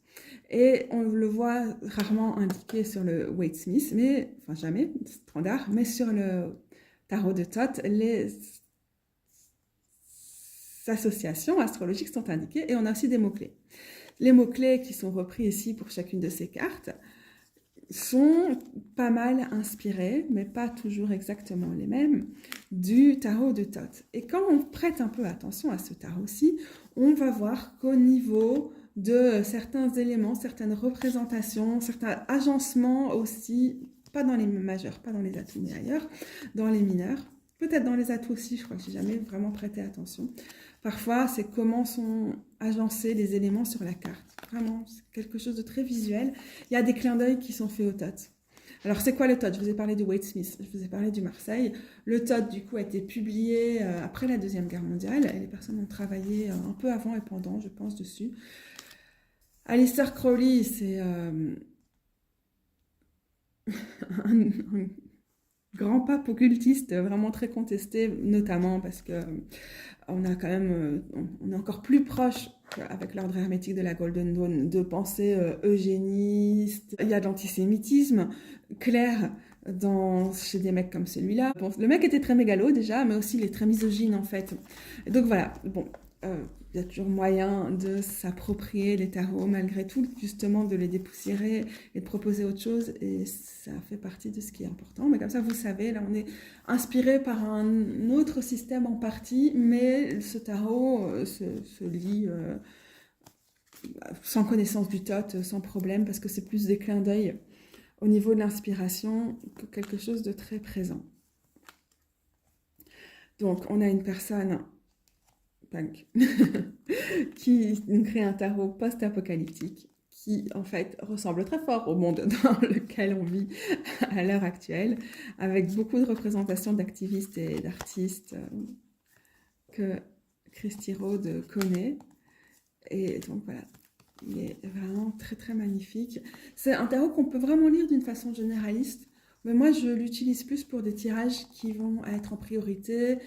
A: Et on le voit rarement indiqué sur le Waite Smith, mais, enfin jamais, standard, mais sur le tarot de Thoth, les associations astrologiques sont indiquées et on a aussi des mots-clés. Les mots-clés qui sont repris ici pour chacune de ces cartes sont pas mal inspirés, mais pas toujours exactement les mêmes, du tarot de Thoth. Et quand on prête un peu attention à ce tarot-ci, on va voir qu'au niveau de certains éléments, certaines représentations, certains agencements aussi, pas dans les majeurs, pas dans les atouts, mais ailleurs, dans les mineurs, peut-être dans les atouts aussi, je crois que j'ai jamais vraiment prêté attention. Parfois, c'est comment sont agencés les éléments sur la carte. Vraiment, c'est quelque chose de très visuel. Il y a des clins d'œil qui sont faits au Thoth. Alors, c'est quoi le Thoth? Je vous ai parlé du Waite Smith, je vous ai parlé du Marseille. Le Thoth, du coup, a été publié après la Deuxième Guerre mondiale. Et les personnes ont travaillé un peu avant et pendant, je pense, dessus. Aleister Crowley, c'est un grand pape occultiste vraiment très contesté, notamment parce que on a quand même, on est encore plus proche avec l'ordre hermétique de la Golden Dawn de pensée eugéniste. Il y a de l'antisémitisme clair chez des mecs comme celui-là. Bon, le mec était très mégalo déjà, mais aussi il est très misogyne en fait. Et donc voilà, bon, il y a toujours moyen de s'approprier les tarots malgré tout, justement de les dépoussiérer et de proposer autre chose, et ça fait partie de ce qui est important. Mais comme ça, vous savez, là on est inspiré par un autre système en partie, mais ce tarot se lit sans connaissance du Thoth, sans problème, parce que c'est plus des clins d'œil au niveau de l'inspiration que quelque chose de très présent. Donc on a une personne punk qui nous crée un tarot post-apocalyptique qui en fait ressemble très fort au monde dans lequel on vit à l'heure actuelle, avec beaucoup de représentations d'activistes et d'artistes que Christy Rode connaît. Et donc voilà, il est vraiment très magnifique. C'est un tarot qu'on peut vraiment lire d'une façon généraliste, mais moi je l'utilise plus pour des tirages qui vont être en priorité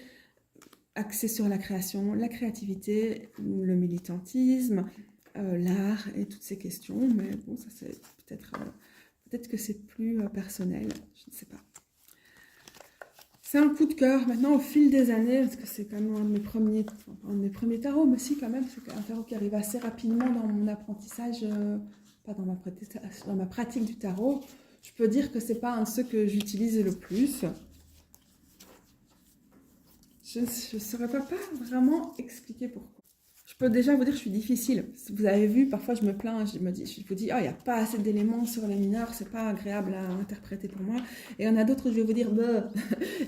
A: axés sur la création, la créativité, le militantisme, l'art et toutes ces questions. Mais bon, ça c'est peut-être que c'est plus personnel, je ne sais pas. C'est un coup de cœur maintenant au fil des années, parce que c'est quand même un de mes premiers tarots, mais si quand même, c'est un tarot qui arrive assez rapidement dans mon apprentissage, pas dans ma pratique du tarot. Je peux dire que c'est pas un de ceux que j'utilise le plus. Je ne saurais pas vraiment expliquer pourquoi. Je peux déjà vous dire que je suis difficile. Vous avez vu, parfois je me plains, je vous dis, oh, il n'y a pas assez d'éléments sur les mineurs, c'est pas agréable à interpréter pour moi. Et il y en a d'autres, je vais vous dire,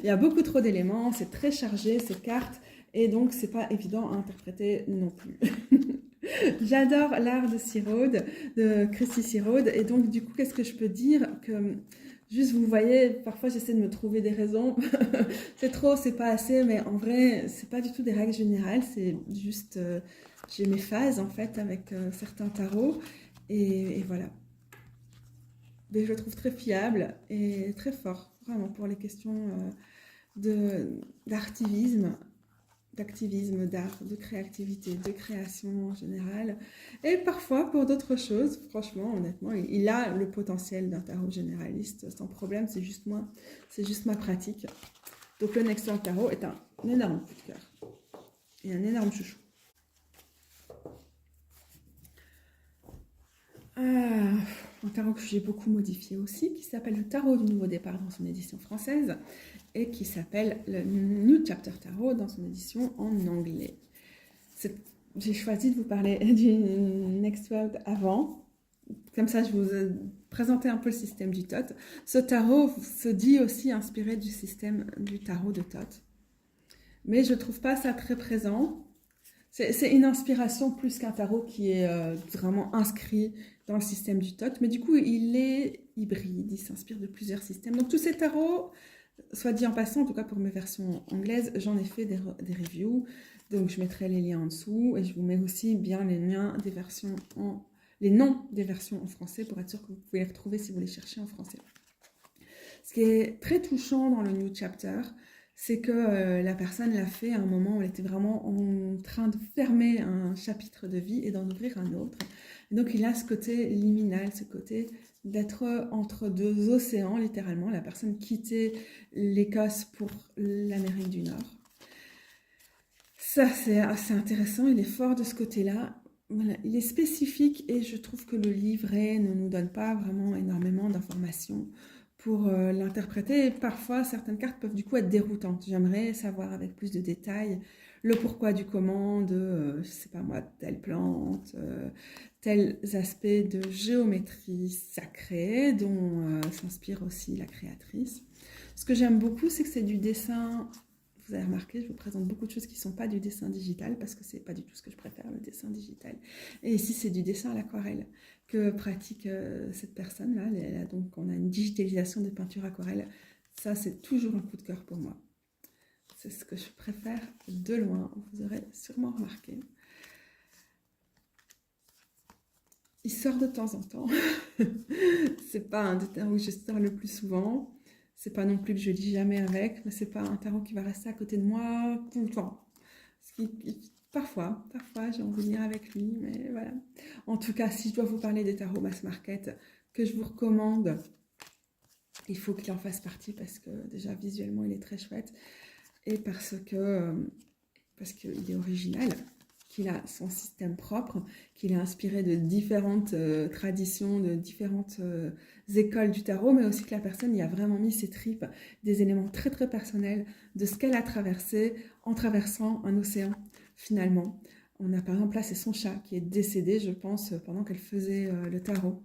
A: il y a beaucoup trop d'éléments, c'est très chargé, ces cartes, et donc c'est pas évident à interpréter non plus. J'adore l'art de Christy Rode, et donc du coup, qu'est-ce que je peux dire? Que Juste, vous voyez, parfois j'essaie de me trouver des raisons. C'est trop, c'est pas assez, mais en vrai, c'est pas du tout des règles générales. C'est juste, j'ai mes phases en fait avec certains tarots. Et voilà. Mais je le trouve très fiable et très fort, vraiment, pour les questions d'artivisme, d'activisme, d'art, de créativité, de création en général. Et parfois pour d'autres choses, franchement, honnêtement, il a le potentiel d'un tarot généraliste sans problème, c'est juste ma pratique. Donc le Next World Tarot est un énorme coup de cœur et un énorme chouchou. Un tarot que j'ai beaucoup modifié aussi, qui s'appelle le Tarot du Nouveau Départ dans son édition française et qui s'appelle le New Chapter Tarot dans son édition en anglais. J'ai choisi de vous parler du Next World avant, comme ça je vous présentais un peu le système du Thoth. Ce tarot se dit aussi inspiré du système du tarot de Thoth, mais je ne trouve pas ça très présent. C'est une inspiration plus qu'un tarot qui est vraiment inscrit dans le système du Thoth, mais du coup il est hybride, il s'inspire de plusieurs systèmes. Donc tous ces tarots, soit dit en passant, en tout cas pour mes versions anglaises, j'en ai fait des reviews, donc je mettrai les liens en dessous et je vous mets aussi bien les liens des versions les noms des versions en français pour être sûr que vous pouvez les retrouver si vous les cherchez en français. Ce qui est très touchant dans le New Chapter, c'est que la personne l'a fait à un moment où elle était vraiment en train de fermer un chapitre de vie et d'en ouvrir un autre. Et donc il a ce côté liminal, ce côté d'être entre deux océans, littéralement. La personne quittait l'Écosse pour l'Amérique du Nord. Ça, c'est assez intéressant, il est fort de ce côté-là. Voilà, il est spécifique et je trouve que le livret ne nous donne pas vraiment énormément d'informations pour l'interpréter. Et parfois, certaines cartes peuvent du coup être déroutantes. J'aimerais savoir avec plus de détails le pourquoi du comment de, je sais pas moi, telle plante, tels aspects de géométrie sacrée dont s'inspire aussi la créatrice. Ce que j'aime beaucoup, c'est que c'est du dessin. Vous avez remarqué, je vous présente beaucoup de choses qui ne sont pas du dessin digital parce que c'est pas du tout ce que je préfère, le dessin digital. Et ici, c'est du dessin à l'aquarelle que pratique cette personne-là. Donc, on a une digitalisation des peintures aquarelles. Ça, c'est toujours un coup de cœur pour moi. C'est ce que je préfère de loin. Vous aurez sûrement remarqué. Il sort de temps en temps. C'est pas un des tarots que je sors le plus souvent. C'est pas non plus que je lis jamais avec, mais c'est pas un tarot qui va rester à côté de moi tout le temps. Parfois, j'ai envie de lire avec lui, mais voilà. En tout cas, si je dois vous parler des tarots mass market que je vous recommande, il faut qu'il en fasse partie parce que déjà visuellement il est très chouette et parce qu'il est original, qu'il a son système propre, qu'il est inspiré de différentes traditions, de différentes écoles du tarot, mais aussi que la personne y a vraiment mis ses tripes, des éléments très très personnels de ce qu'elle a traversé en traversant un océan finalement. On a par exemple là, c'est son chat qui est décédé, je pense, pendant qu'elle faisait le tarot.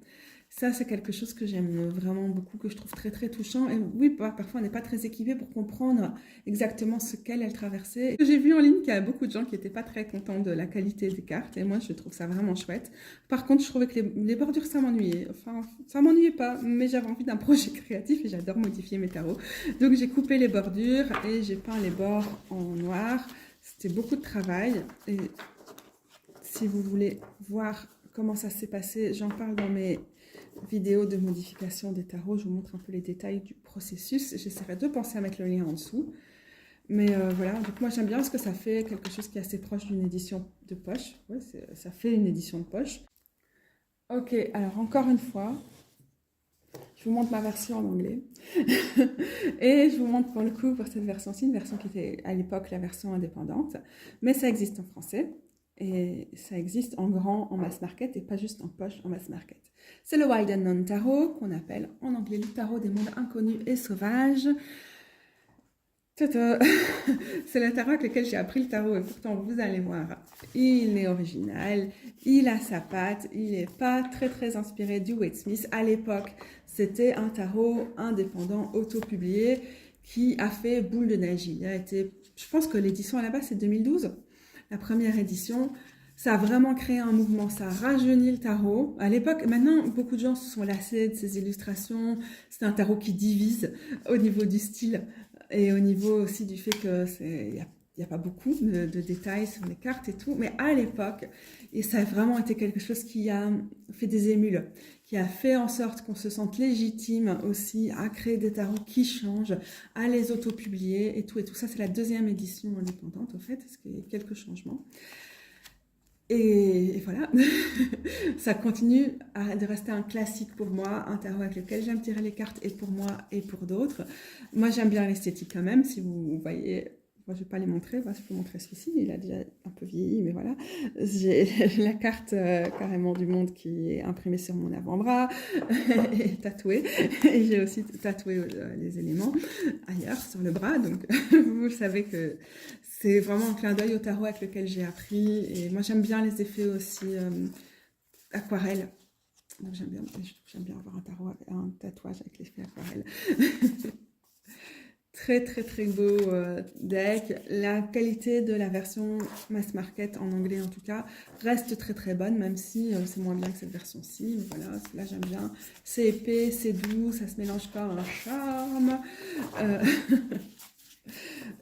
A: Ça, c'est quelque chose que j'aime vraiment beaucoup, que je trouve très très touchant. Et oui, parfois on n'est pas très équipé pour comprendre exactement ce qu'elle traversait. J'ai vu en ligne qu'il y a beaucoup de gens qui n'étaient pas très contents de la qualité des cartes. Et moi, je trouve ça vraiment chouette. Par contre, je trouvais que les bordures, ça m'ennuyait. Enfin, ça m'ennuyait pas, mais j'avais envie d'un projet créatif et j'adore modifier mes tarots. Donc, j'ai coupé les bordures et j'ai peint les bords en noir. C'était beaucoup de travail. Et si vous voulez voir comment ça s'est passé, j'en parle dans mes vidéo de modification des tarots, je vous montre un peu les détails du processus. J'essaierai de penser à mettre le lien en dessous. Mais voilà, donc moi j'aime bien parce que ça fait quelque chose qui est assez proche d'une édition de poche. Ouais, ça fait une édition de poche. Ok, alors encore une fois, je vous montre ma version en anglais. Et je vous montre pour le coup, pour cette version-ci, une version qui était à l'époque la version indépendante. Mais ça existe en français. Et ça existe en grand, en mass market, et pas juste en poche, en mass market. C'est le Wild Unknown Tarot, qu'on appelle en anglais le tarot des mondes inconnus et sauvages. C'est le tarot avec lequel j'ai appris le tarot, et pourtant, vous allez voir, il est original, il a sa patte, il n'est pas très très inspiré du Wade Smith. À l'époque, c'était un tarot indépendant, auto-publié, qui a fait boule de neige. Il a été, je pense que l'édition à la base, c'est 2012. La première édition, Ça a vraiment créé un mouvement, ça a rajeuni le tarot. À l'époque, maintenant, beaucoup de gens se sont lassés de ces illustrations. C'est un tarot qui divise au niveau du style et au niveau aussi du fait que il y a pas beaucoup de détails sur les cartes et tout. Mais à l'époque, et ça a vraiment été quelque chose qui a fait des émules, qui a fait en sorte qu'on se sente légitime aussi à créer des tarots qui changent, à les auto-publier et tout. Et tout ça, c'est la deuxième édition indépendante, au fait, parce qu'il y a quelques changements. Et voilà, ça continue de rester un classique pour moi, un tarot avec lequel j'aime tirer les cartes, et pour moi et pour d'autres. Moi, j'aime bien l'esthétique quand même, si vous voyez, moi je ne vais pas les montrer, voilà, je peux montrer celui-ci, il a déjà un peu vieilli, mais voilà. J'ai la carte carrément du monde qui est imprimée sur mon avant-bras et tatouée, et j'ai aussi tatoué les éléments ailleurs sur le bras, donc vous savez que c'est vraiment un clin d'œil au tarot avec lequel j'ai appris. Et moi, j'aime bien les effets aussi aquarelle. Donc, j'aime bien avoir un tarot, un tatouage avec l'effet aquarelle. Très, très, très beau deck. La qualité de la version mass market, en anglais en tout cas, reste très, très bonne, même si c'est moins bien que cette version-ci. Mais voilà, là, j'aime bien. C'est épais, c'est doux, ça se mélange pas un charme.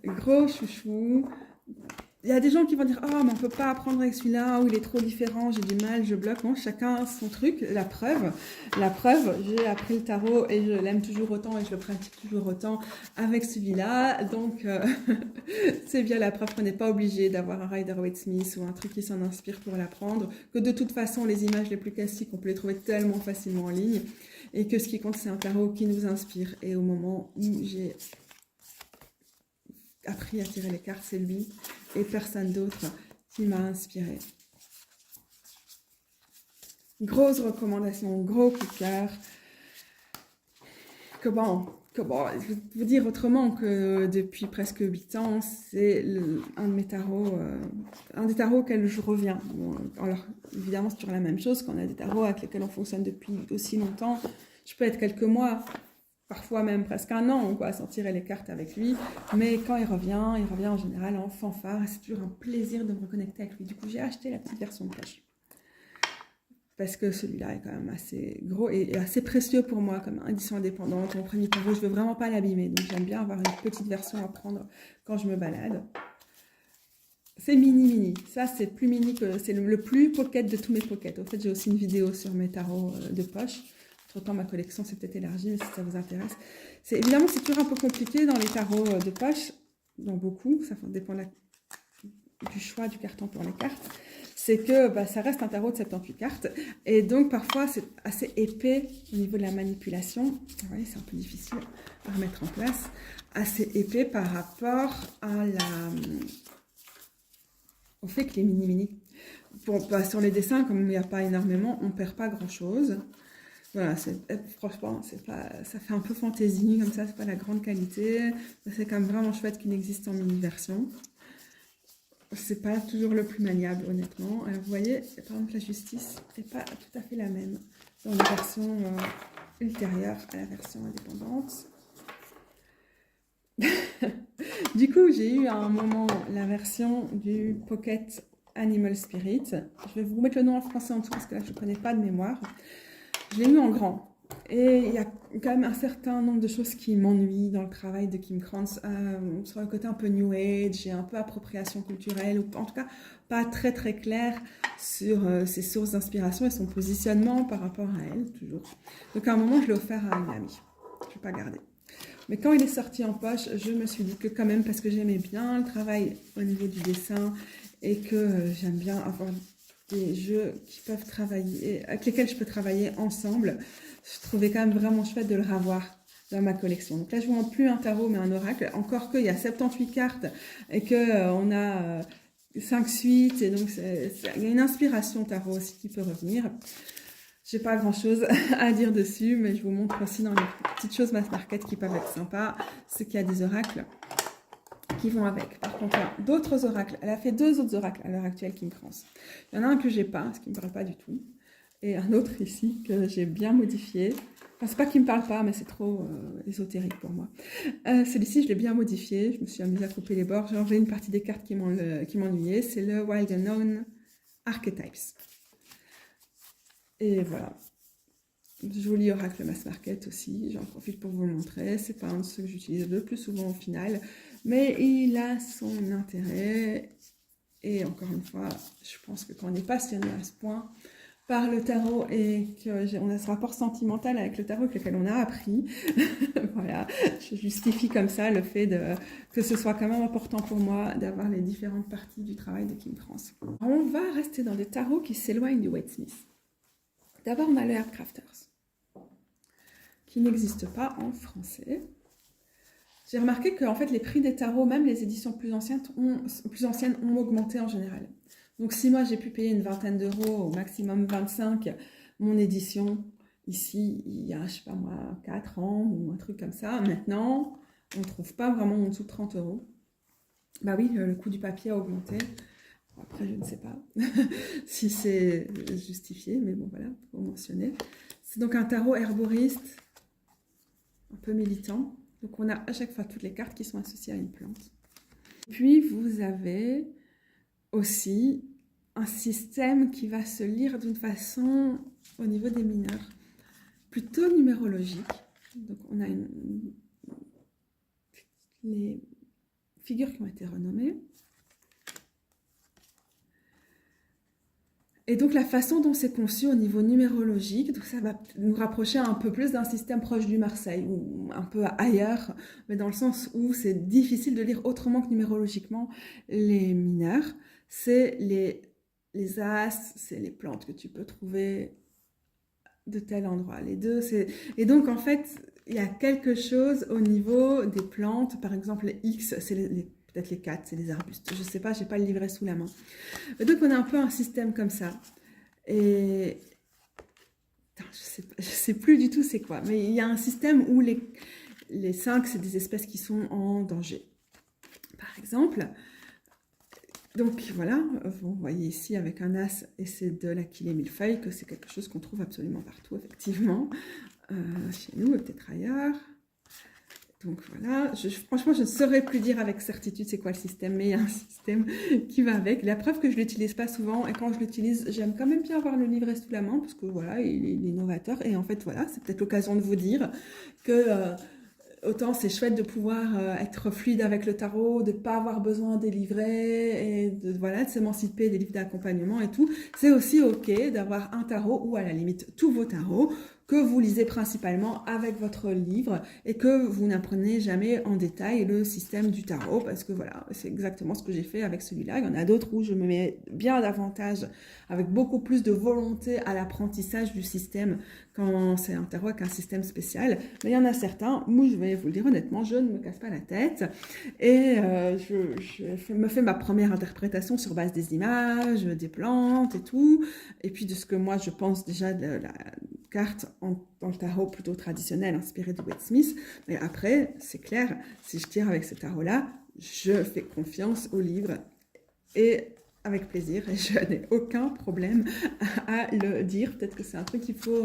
A: Gros chouchou. Il y a des gens qui vont dire « Oh, mais on peut pas apprendre avec celui-là, ou il est trop différent, j'ai du mal, je bloque. » Non, chacun son truc. La preuve, j'ai appris le tarot et je l'aime toujours autant et je le pratique toujours autant avec celui-là. Donc, c'est bien la preuve qu'on n'est pas obligé d'avoir un Rider-Waite-Smith ou un truc qui s'en inspire pour l'apprendre. Que de toute façon, les images les plus classiques, on peut les trouver tellement facilement en ligne. Et que ce qui compte, c'est un tarot qui nous inspire. Et au moment où j'ai appris à tirer les cartes, c'est lui et personne d'autre qui m'a inspiré. Grosse recommandation, gros coup de cœur. Comment je vais vous dire autrement que depuis presque 8 ans, c'est un de mes tarots, un des tarots auxquels je reviens. Bon, alors, évidemment, c'est toujours la même chose. Quand on a des tarots avec lesquels on fonctionne depuis aussi longtemps, je peux être quelques mois, parfois même presque un an, quoi, sans tirer les cartes avec lui. Mais quand il revient en général en fanfare. Et c'est toujours un plaisir de me reconnecter avec lui. Du coup, j'ai acheté la petite version de poche. Parce que celui-là est quand même assez gros et assez précieux pour moi comme édition indépendante. Mon premier tarot, je ne veux vraiment pas l'abîmer. Donc, j'aime bien avoir une petite version à prendre quand je me balade. C'est mini. Ça, c'est plus mini que... C'est le plus pocket de tous mes pockets. En fait, j'ai aussi une vidéo sur mes tarots de poche. Autant ma collection s'est peut-être élargie, mais si ça vous intéresse. Évidemment, c'est toujours un peu compliqué dans les tarots de poche, dans beaucoup, ça dépend du choix du carton pour les cartes. C'est que ça reste un tarot de 78 cartes, et donc parfois c'est assez épais au niveau de la manipulation. Vous voyez, c'est un peu difficile à remettre en place. Assez épais par rapport au fait que les mini. Sur les dessins, comme il n'y a pas énormément, on ne perd pas grand-chose. Voilà, franchement, ça fait un peu fantaisie, comme ça, c'est pas la grande qualité. C'est quand même vraiment chouette qu'il existe en mini-version. C'est pas toujours le plus maniable, honnêtement. Alors, vous voyez, par exemple, la justice n'est pas tout à fait la même dans la version ultérieure à la version indépendante. Du coup, j'ai eu à un moment la version du Pocket Animal Spirit. Je vais vous mettre le nom en français en dessous parce que là, je ne connais pas de mémoire. Je l'ai mis en grand. Et il y a quand même un certain nombre de choses qui m'ennuient dans le travail de Kim Krans, sur le côté un peu New Age et un peu appropriation culturelle, ou en tout cas pas très très clair sur ses sources d'inspiration et son positionnement par rapport à elle, toujours. Donc à un moment, je l'ai offert à une amie. Je ne vais pas garder. Mais quand il est sorti en poche, je me suis dit que quand même, parce que j'aimais bien le travail au niveau du dessin et que j'aime bien avoir des jeux qui peuvent travailler, avec lesquels je peux travailler ensemble, je trouvais quand même vraiment chouette de le revoir dans ma collection. Donc là, je ne vends plus un tarot, mais un oracle. Encore qu'il y a 78 cartes et qu'on a 5 suites. Et donc, il y a une inspiration tarot aussi qui peut revenir. Je n'ai pas grand-chose à dire dessus, mais je vous montre aussi dans les petites choses mass market qui peuvent être sympas, c'est qu'il y a des oracles qui vont avec. Par contre, d'autres oracles. Elle a fait 2 autres oracles à l'heure actuelle Kim Krans. Il y en a un que j'ai pas, ce qui me parle pas du tout, et un autre ici que j'ai bien modifié. Enfin, c'est pas qu'il me parle pas, mais c'est trop ésotérique pour moi. Celui-ci, je l'ai bien modifié. Je me suis amusée à couper les bords. J'ai enlevé une partie des cartes qui m'ennuyaient. C'est le Wild Unknown Archetypes. Et voilà. Joli oracle mass market aussi, j'en profite pour vous le montrer. C'est pas un de ceux que j'utilise le plus souvent au final, mais il a son intérêt. Et encore une fois, je pense que quand on est passionné à ce point par le tarot et qu'on a ce rapport sentimental avec le tarot avec lequel on a appris, voilà, je justifie comme ça le fait que ce soit quand même important pour moi d'avoir les différentes parties du travail de Kim France. On va rester dans des tarots qui s'éloignent du Wade Smith. D'abord, on a le Herbcrafters, qui n'existe pas en français. J'ai remarqué que en fait, les prix des tarots, même les éditions plus anciennes, ont augmenté en général. Donc si moi j'ai pu payer une vingtaine d'euros, au maximum 25, mon édition, ici, il y a, je sais pas moi, 4 ans ou un truc comme ça, maintenant, on ne trouve pas vraiment en dessous de 30 euros. Bah oui, le coût du papier a augmenté. Après, je ne sais pas si c'est justifié, mais bon, voilà, pour mentionner. C'est donc un tarot herboriste, un peu militant. Donc, on a à chaque fois toutes les cartes qui sont associées à une plante. Puis, vous avez aussi un système qui va se lire d'une façon, au niveau des mineurs, plutôt numérologique. Donc, on a les figures qui ont été renommées. Et donc la façon dont c'est conçu au niveau numérologique, donc ça va nous rapprocher un peu plus d'un système proche du Marseille, ou un peu ailleurs, mais dans le sens où c'est difficile de lire autrement que numérologiquement les mineurs. C'est les as, c'est les plantes que tu peux trouver de tel endroit. Les deux, c'est... Et donc en fait, il y a quelque chose au niveau des plantes, par exemple les X, c'est peut-être les 4, c'est les arbustes. Je ne sais pas, je n'ai pas le livret sous la main. Donc on a un peu un système comme ça. Et je sais plus du tout c'est quoi. Mais il y a un système où les 5, c'est des espèces qui sont en danger. Par exemple, donc voilà, vous voyez ici avec un as, et c'est de l'Achillée millefeuille, que c'est quelque chose qu'on trouve absolument partout, effectivement. Chez nous et peut-être ailleurs. Donc voilà, franchement, je ne saurais plus dire avec certitude c'est quoi le système, mais il y a un système qui va avec. La preuve que je ne l'utilise pas souvent, et quand je l'utilise, j'aime quand même bien avoir le livret sous la main, parce que voilà, il est novateur. Et en fait, voilà, c'est peut-être l'occasion de vous dire que autant c'est chouette de pouvoir être fluide avec le tarot, de ne pas avoir besoin des livrets, et voilà, de s'émanciper des livres d'accompagnement et tout. C'est aussi ok d'avoir un tarot, ou à la limite tous vos tarots, que vous lisez principalement avec votre livre et que vous n'apprenez jamais en détail le système du tarot, parce que voilà, c'est exactement ce que j'ai fait avec celui-là. Il y en a d'autres où je me mets bien davantage, avec beaucoup plus de volonté à l'apprentissage du système quand c'est un tarot avec un système spécial. Mais il y en a certains où, je vais vous le dire honnêtement, je ne me casse pas la tête et je me fais ma première interprétation sur base des images, des plantes et tout, et puis de ce que moi je pense déjà de la carte dans le tarot plutôt traditionnel inspiré de Wade Smith. Mais après, c'est clair, si je tire avec ce tarot-là, je fais confiance au livre et avec plaisir, et je n'ai aucun problème à le dire. Peut-être que c'est un truc qu'il faut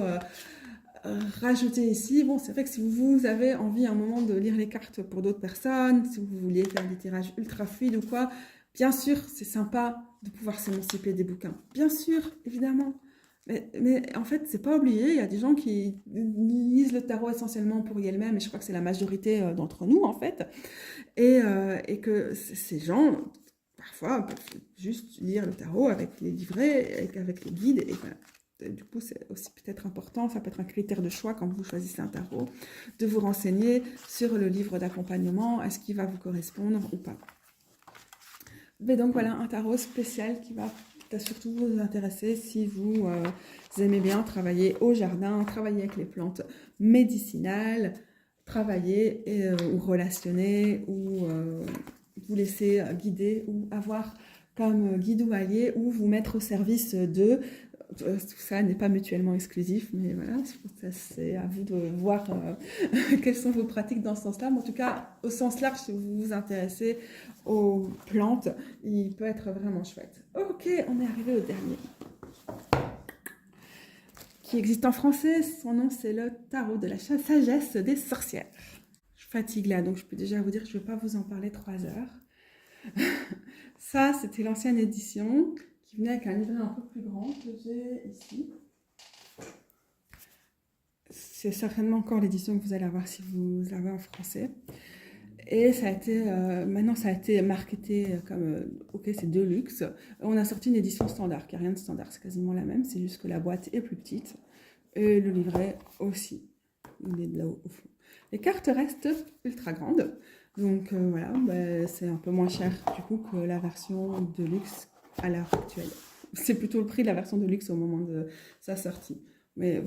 A: rajouter ici. Bon, c'est vrai que si vous avez envie à un moment de lire les cartes pour d'autres personnes, si vous voulez faire des tirages ultra fluides ou quoi, bien sûr, c'est sympa de pouvoir s'émanciper des bouquins. Bien sûr, évidemment. Mais en fait, c'est pas oublié, il y a des gens qui lisent le tarot essentiellement pour y elles-mêmes, et je crois que c'est la majorité d'entre nous, en fait, et que ces gens, parfois, peuvent juste lire le tarot avec les livrets, avec les guides, et voilà. Du coup, c'est aussi peut-être important, ça peut être un critère de choix quand vous choisissez un tarot, de vous renseigner sur le livre d'accompagnement, est-ce qu'il va vous correspondre ou pas. Mais donc voilà, un tarot spécial qui va surtout vous intéresser si vous aimez bien travailler au jardin, travailler avec les plantes médicinales, travailler ou relationner, ou vous laisser guider, ou avoir comme guide ou allié, ou vous mettre au service d'eux. Tout ça n'est pas mutuellement exclusif, mais voilà, c'est à vous de voir quelles sont vos pratiques dans ce sens-là. Mais en tout cas, au sens large, si vous vous intéressez aux plantes, il peut être vraiment chouette. Ok, on est arrivé au dernier, qui existe en français. Son nom, c'est le tarot de la sagesse des sorcières. Je fatigue là, donc je peux déjà vous dire que je ne vais pas vous en parler 3 heures. Ça, c'était l'ancienne édition, qui venait avec un livret un peu plus grand que j'ai ici. C'est certainement encore l'édition que vous allez avoir si vous l'avez en français. Et ça a été, maintenant ça a été marketé comme, ok, c'est de luxe. On a sorti une édition standard, qui n'a rien de standard, c'est quasiment la même, c'est juste que la boîte est plus petite. Et le livret aussi, il est de là au fond. Les cartes restent ultra grandes, donc voilà, bah, c'est un peu moins cher du coup que la version de luxe à l'heure actuelle. C'est plutôt le prix de la version de luxe au moment de sa sortie. Mais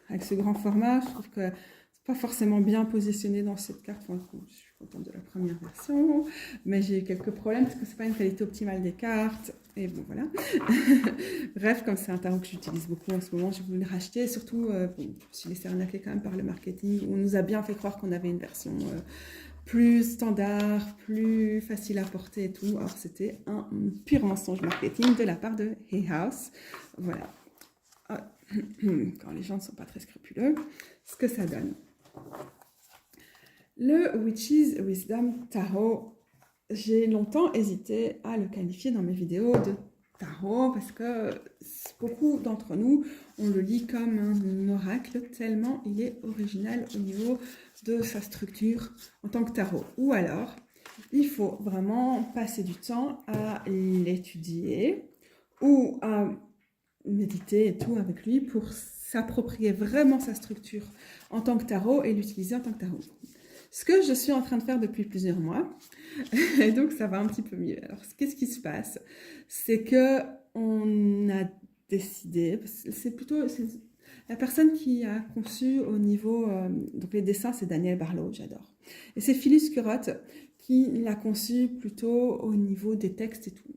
A: avec ce grand format, je trouve que c'est pas forcément bien positionné dans cette carte. Enfin, je suis contente de la première version, mais j'ai eu quelques problèmes parce que c'est pas une qualité optimale des cartes. Et bon, voilà. Bref, comme c'est un tarot que j'utilise beaucoup en ce moment, j'ai voulu le racheter. Et surtout, bon, je me suis laissée arnaquer quand même par le marketing. On nous a bien fait croire qu'on avait une version plus standard, plus facile à porter et tout. Alors, c'était un pur mensonge marketing de la part de Hay House. Voilà. Quand les gens ne sont pas très scrupuleux, ce que ça donne. Le Witch's Wisdom Tarot, j'ai longtemps hésité à le qualifier dans mes vidéos de tarot parce que beaucoup d'entre nous, on le lit comme un oracle tellement il est original au niveau de sa structure en tant que tarot. Ou alors, il faut vraiment passer du temps à l'étudier ou à méditer et tout avec lui pour s'approprier vraiment sa structure en tant que tarot et l'utiliser en tant que tarot. Ce que je suis en train de faire depuis plusieurs mois, et donc ça va un petit peu mieux. Alors, qu'est-ce qui se passe? C'est que on a décidé, c'est plutôt la personne qui a conçu au niveau, donc les dessins, c'est Daniel Barlow, j'adore. Et c'est Phyllis Curott qui l'a conçu plutôt au niveau des textes et tout.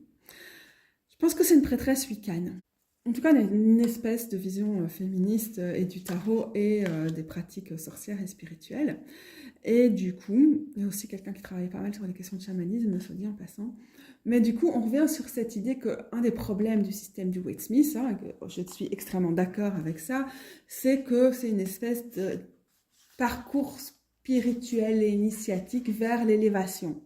A: Je pense que c'est une prêtresse Wiccan. En tout cas, une espèce de vision féministe et du tarot et des pratiques sorcières et spirituelles. Et du coup, il y a aussi quelqu'un qui travaille pas mal sur les questions de chamanisme, soit dit en passant. Mais du coup, on revient sur cette idée qu'un des problèmes du système du Wade Smith, hein, et que je suis extrêmement d'accord avec ça, c'est que c'est une espèce de parcours spirituel et initiatique vers l'élévation.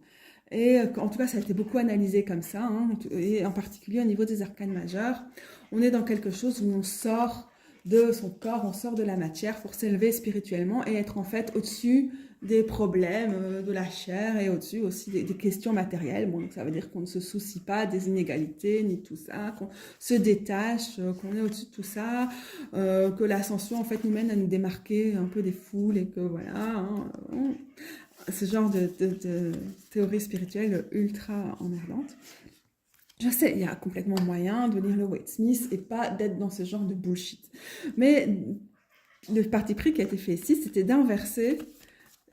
A: Et en tout cas, ça a été beaucoup analysé comme ça, hein, et en particulier au niveau des arcanes majeurs. On est dans quelque chose où on sort de son corps, on sort de la matière pour s'élever spirituellement et être en fait au-dessus des problèmes de la chair et au-dessus aussi des questions matérielles. Bon, donc ça veut dire qu'on ne se soucie pas des inégalités ni de tout ça, qu'on se détache, qu'on est au-dessus de tout ça, que l'ascension en fait nous mène à nous démarquer un peu des foules et que voilà, hein, ce genre de théorie spirituelle ultra emmerdante. Je sais, il y a complètement moyen de lire le Wade Smith et pas d'être dans ce genre de bullshit. Mais le parti pris qui a été fait ici, c'était d'inverser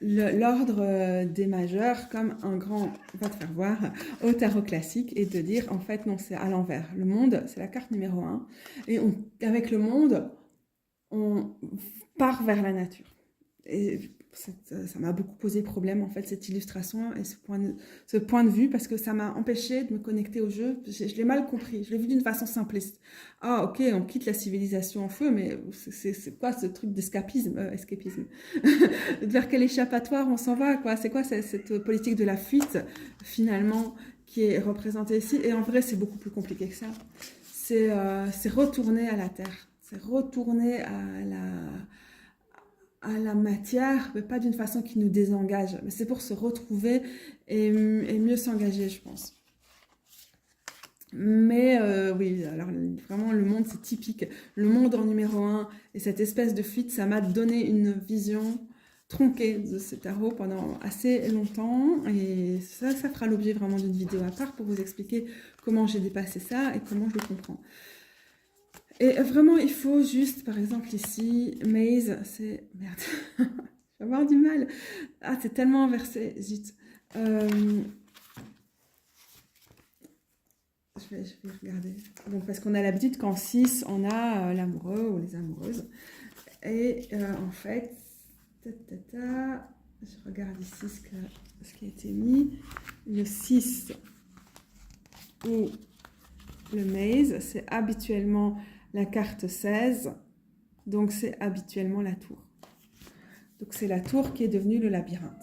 A: l'ordre des majeurs comme un grand, va te faire voir, au tarot classique et de dire en fait non, c'est à l'envers. Le monde, c'est la carte numéro 1 et avec le monde, on part vers la nature. Et ça m'a beaucoup posé problème en fait cette illustration et ce point de vue parce que ça m'a empêché de me connecter au jeu. Je l'ai mal compris, je l'ai vu d'une façon simpliste. Ah ok, on quitte la civilisation en feu, mais c'est quoi ce truc d'escapisme, escapisme vers quel échappatoire on s'en va quoi? C'est quoi cette politique de la fuite finalement qui est représentée ici? Et en vrai c'est beaucoup plus compliqué que ça. C'est retourner à la terre, c'est retourner à la matière, mais pas d'une façon qui nous désengage. Mais c'est pour se retrouver et mieux s'engager, je pense. Mais oui, alors vraiment, le monde, c'est typique. Le monde en numéro 1 et cette espèce de fuite, ça m'a donné une vision tronquée de ce tarot pendant assez longtemps. Et ça fera l'objet vraiment d'une vidéo à part pour vous expliquer comment j'ai dépassé ça et comment je le comprends. Et vraiment, il faut juste, par exemple ici, Maze, c'est... Merde, je vais avoir du mal. Ah, c'est tellement inversé, zut. Je vais regarder. Donc, parce qu'on a l'habitude qu'en 6, on a l'amoureux ou les amoureuses. Et en fait, je regarde ici ce qui a été mis. Le 6 ou le Maze, c'est habituellement la carte 16, donc c'est habituellement la tour. Donc c'est la tour qui est devenue le labyrinthe.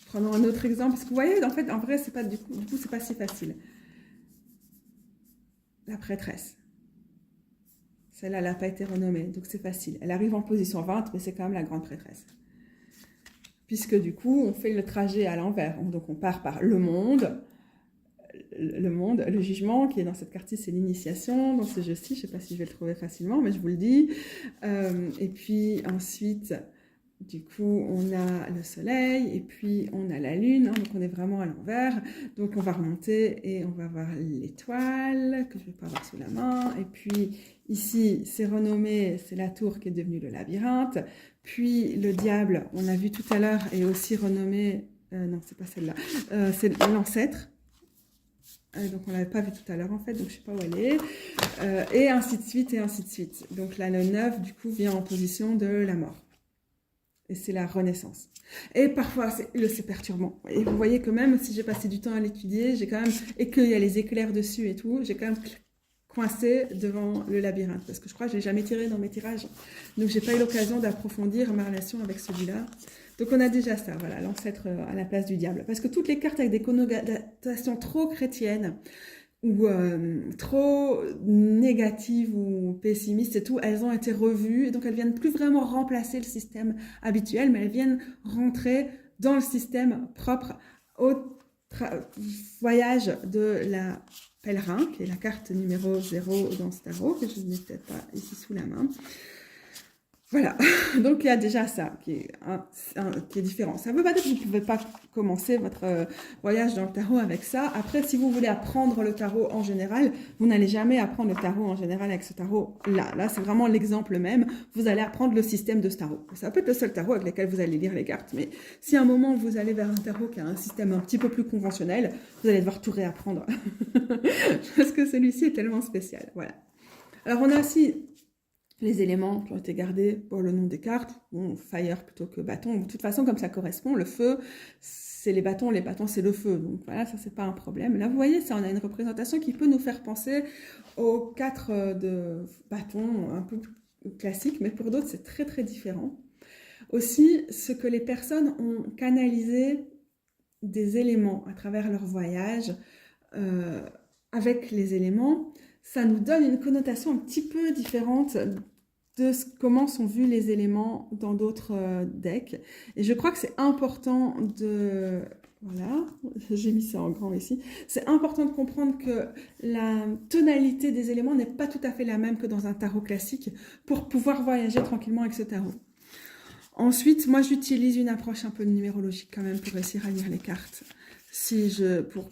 A: Prenons un autre exemple, parce que vous voyez, en fait, en vrai, c'est pas du coup, c'est pas si facile. la prêtresse. Celle-là, elle n'a pas été renommée, donc c'est facile. Elle arrive en position 20, mais c'est quand même la grande prêtresse. Puisque du coup, on fait le trajet à l'envers. Donc on part par le monde, le jugement, qui est dans cette carte-ci, c'est l'initiation. Dans ce jeu-ci, je ne sais pas si je vais le trouver facilement, mais je vous le dis. Et puis ensuite, du coup, on a le soleil, et puis on a la lune, hein, donc on est vraiment à l'envers. Donc on va remonter et on va voir l'étoile, que je ne vais pas avoir sous la main. Et puis ici, c'est renommé, c'est la tour qui est devenue le labyrinthe. Puis le diable, on l'a vu tout à l'heure, est aussi renommé, non, c'est pas celle-là, c'est l'ancêtre. Donc on l'avait pas vu tout à l'heure en fait, donc je sais pas où elle est. Et ainsi de suite, et ainsi de suite. Donc là, le 9, du coup, vient en position de la mort. Et c'est la renaissance. Et parfois, c'est perturbant. Et vous voyez que même si j'ai passé du temps à l'étudier, j'ai quand même, et qu'il y a les éclairs dessus et tout, j'ai quand même coincé devant le labyrinthe. Parce que je crois que je l'ai jamais tiré dans mes tirages. Donc, j'ai pas eu l'occasion d'approfondir ma relation avec celui-là. Donc, on a déjà ça, voilà, l'ancêtre à la place du diable. Parce que toutes les cartes avec des connotations trop chrétiennes, ou trop négatives ou pessimistes et tout, elles ont été revues, et donc elles viennent plus vraiment remplacer le système habituel, mais elles viennent rentrer dans le système propre au voyage de la pèlerin, qui est la carte numéro 0 dans ce tarot, que je n'ai peut-être pas ici sous la main. Voilà, donc il y a déjà ça qui est différent. Ça ne veut pas dire que vous ne pouvez pas commencer votre voyage dans le tarot avec ça. Après, si vous voulez apprendre le tarot en général, vous n'allez jamais apprendre le tarot en général avec ce tarot-là. Là, c'est vraiment l'exemple même. Vous allez apprendre le système de ce tarot. Ça peut être le seul tarot avec lequel vous allez lire les cartes, mais si à un moment vous allez vers un tarot qui a un système un petit peu plus conventionnel, vous allez devoir tout réapprendre. Parce que celui-ci est tellement spécial. Voilà. Alors, on a aussi les éléments qui ont été gardés pour le nom des cartes, bon, fire plutôt que bâton. De toute façon, comme ça correspond, le feu, c'est les bâtons c'est le feu. Donc voilà, ça, c'est pas un problème. Là, vous voyez, ça, on a une représentation qui peut nous faire penser aux 4 de bâtons un peu plus classiques, mais pour d'autres, c'est très, très différent. Aussi, ce que les personnes ont canalisé des éléments à travers leur voyage avec les éléments, ça nous donne une connotation un petit peu différente de comment sont vus les éléments dans d'autres decks. Et je crois que c'est important de... Voilà, j'ai mis ça en grand ici. C'est important de comprendre que la tonalité des éléments n'est pas tout à fait la même que dans un tarot classique pour pouvoir voyager tranquillement avec ce tarot. Ensuite, moi, j'utilise une approche un peu numérologique quand même pour réussir à lire les cartes.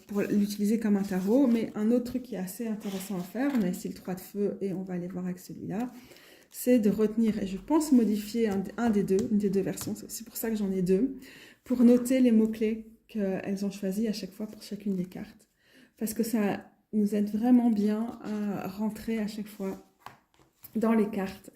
A: Pour l'utiliser comme un tarot, mais un autre truc qui est assez intéressant à faire, on a ici le 3 de feu et on va aller voir avec celui-là, c'est de retenir, et je pense modifier une des deux versions, c'est aussi pour ça que j'en ai 2, pour noter les mots-clés qu'elles ont choisis à chaque fois pour chacune des cartes. Parce que ça nous aide vraiment bien à rentrer à chaque fois dans les cartes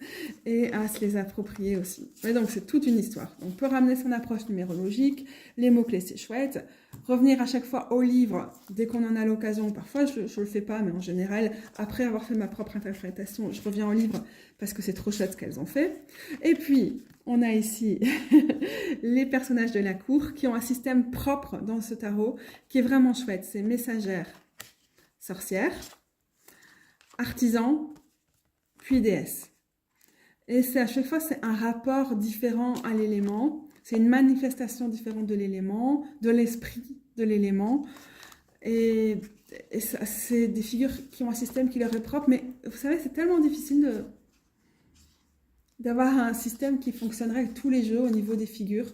A: et à se les approprier aussi. Et donc c'est toute une histoire. On peut ramener son approche numérologique, les mots-clés c'est chouette, revenir à chaque fois au livre dès qu'on en a l'occasion. Parfois je le fais pas, mais en général, après avoir fait ma propre interprétation, je reviens au livre parce que c'est trop chouette ce qu'elles ont fait. Et puis, on a ici les personnages de la cour qui ont un système propre dans ce tarot qui est vraiment chouette. C'est messagère, sorcière, artisan, puis déesse. Et c'est à chaque fois, c'est un rapport différent à l'élément. C'est une manifestation différente de l'élément, de l'esprit de l'élément. Et c'est des figures qui ont un système qui leur est propre. Mais vous savez, c'est tellement difficile d'avoir un système qui fonctionnerait avec tous les jeux au niveau des figures.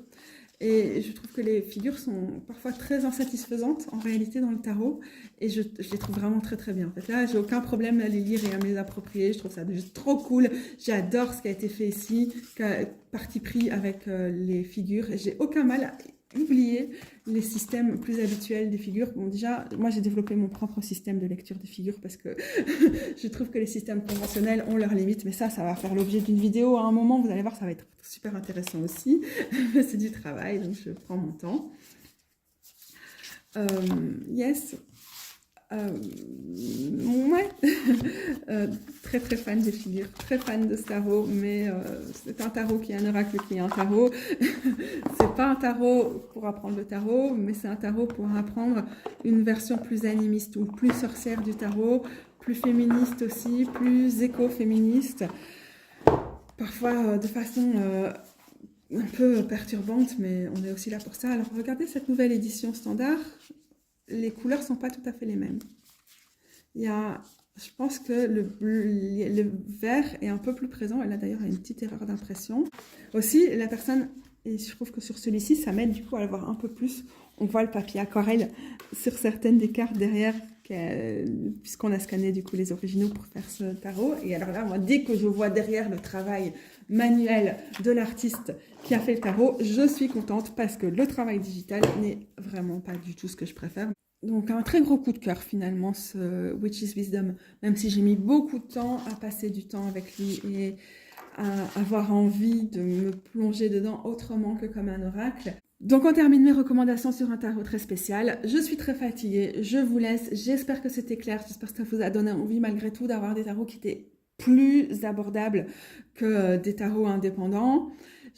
A: Et je trouve que les figures sont parfois très insatisfaisantes en réalité dans le tarot. Et je les trouve vraiment très très bien. En fait, là, j'ai aucun problème à les lire et à me les approprier. Je trouve ça juste trop cool. J'adore ce qui a été fait ici, parti pris avec les figures. Et j'ai aucun mal à oublier les systèmes plus habituels des figures. Bon, déjà, moi j'ai développé mon propre système de lecture des figures parce que je trouve que les systèmes conventionnels ont leurs limites, mais ça va faire l'objet d'une vidéo à un moment, vous allez voir, ça va être super intéressant aussi. C'est du travail, donc je prends mon temps. Yes. Ouais, très très fan des figures, très fan de ce tarot, mais c'est un tarot qui est un oracle qui est un tarot. C'est pas un tarot pour apprendre le tarot, mais c'est un tarot pour apprendre une version plus animiste ou plus sorcière du tarot, plus féministe aussi, plus éco-féministe, parfois de façon un peu perturbante, mais on est aussi là pour ça. Alors regardez cette nouvelle édition standard, les couleurs sont pas tout à fait les mêmes. Il y a, je pense que le vert est un peu plus présent, et là d'ailleurs il y a une petite erreur d'impression. Aussi la personne, et je trouve que sur celui-ci ça m'aide du coup à le voir un peu plus, on voit le papier aquarelle sur certaines des cartes derrière, puisqu'on a scanné du coup les originaux pour faire ce tarot. Et alors là, moi, dès que je vois derrière le travail manuel de l'artiste qui a fait le tarot, je suis contente parce que le travail digital n'est vraiment pas du tout ce que je préfère. Donc un très gros coup de cœur finalement, ce Witch's Wisdom, même si j'ai mis beaucoup de temps à passer du temps avec lui et à avoir envie de me plonger dedans autrement que comme un oracle. Donc on termine mes recommandations sur un tarot très spécial. Je suis très fatiguée, je vous laisse. J'espère que c'était clair, j'espère que ça vous a donné envie malgré tout d'avoir des tarots qui étaient plus abordables que des tarots indépendants.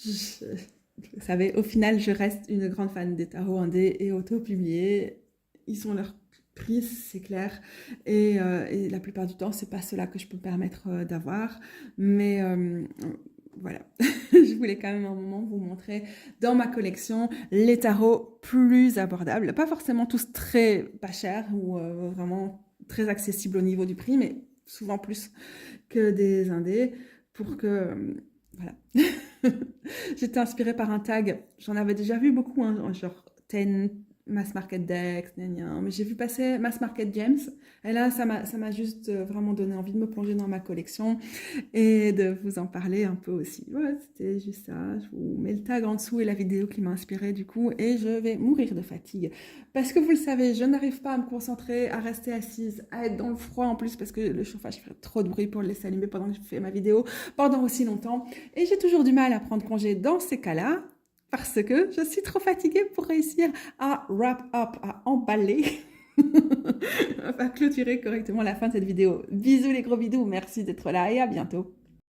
A: Vous savez, au final, je reste une grande fan des tarots indés et auto-publiés. Ils ont leur prix, c'est clair. Et la plupart du temps, c'est pas cela que je peux me permettre d'avoir. Mais voilà, je voulais quand même un moment vous montrer dans ma collection les tarots plus abordables. Pas forcément tous très pas chers ou vraiment très accessibles au niveau du prix, mais souvent plus que des indés pour que... voilà. J'étais inspirée par un tag, j'en avais déjà vu beaucoup, hein, genre 10 Mass Market Decks, mais j'ai vu passer Mass Market Gems, et là ça m'a juste vraiment donné envie de me plonger dans ma collection et de vous en parler un peu aussi. Voilà, c'était juste ça, je vous mets le tag en dessous et la vidéo qui m'a inspirée du coup, et je vais mourir de fatigue. Parce que vous le savez, je n'arrive pas à me concentrer, à rester assise, à être dans le froid en plus, parce que le chauffage fait trop de bruit pour le laisser allumer pendant que je fais ma vidéo, pendant aussi longtemps, et j'ai toujours du mal à prendre congé dans ces cas-là, parce que je suis trop fatiguée pour réussir à wrap up, à emballer, à clôturer correctement la fin de cette vidéo. Bisous les gros bidous, merci d'être là et à bientôt.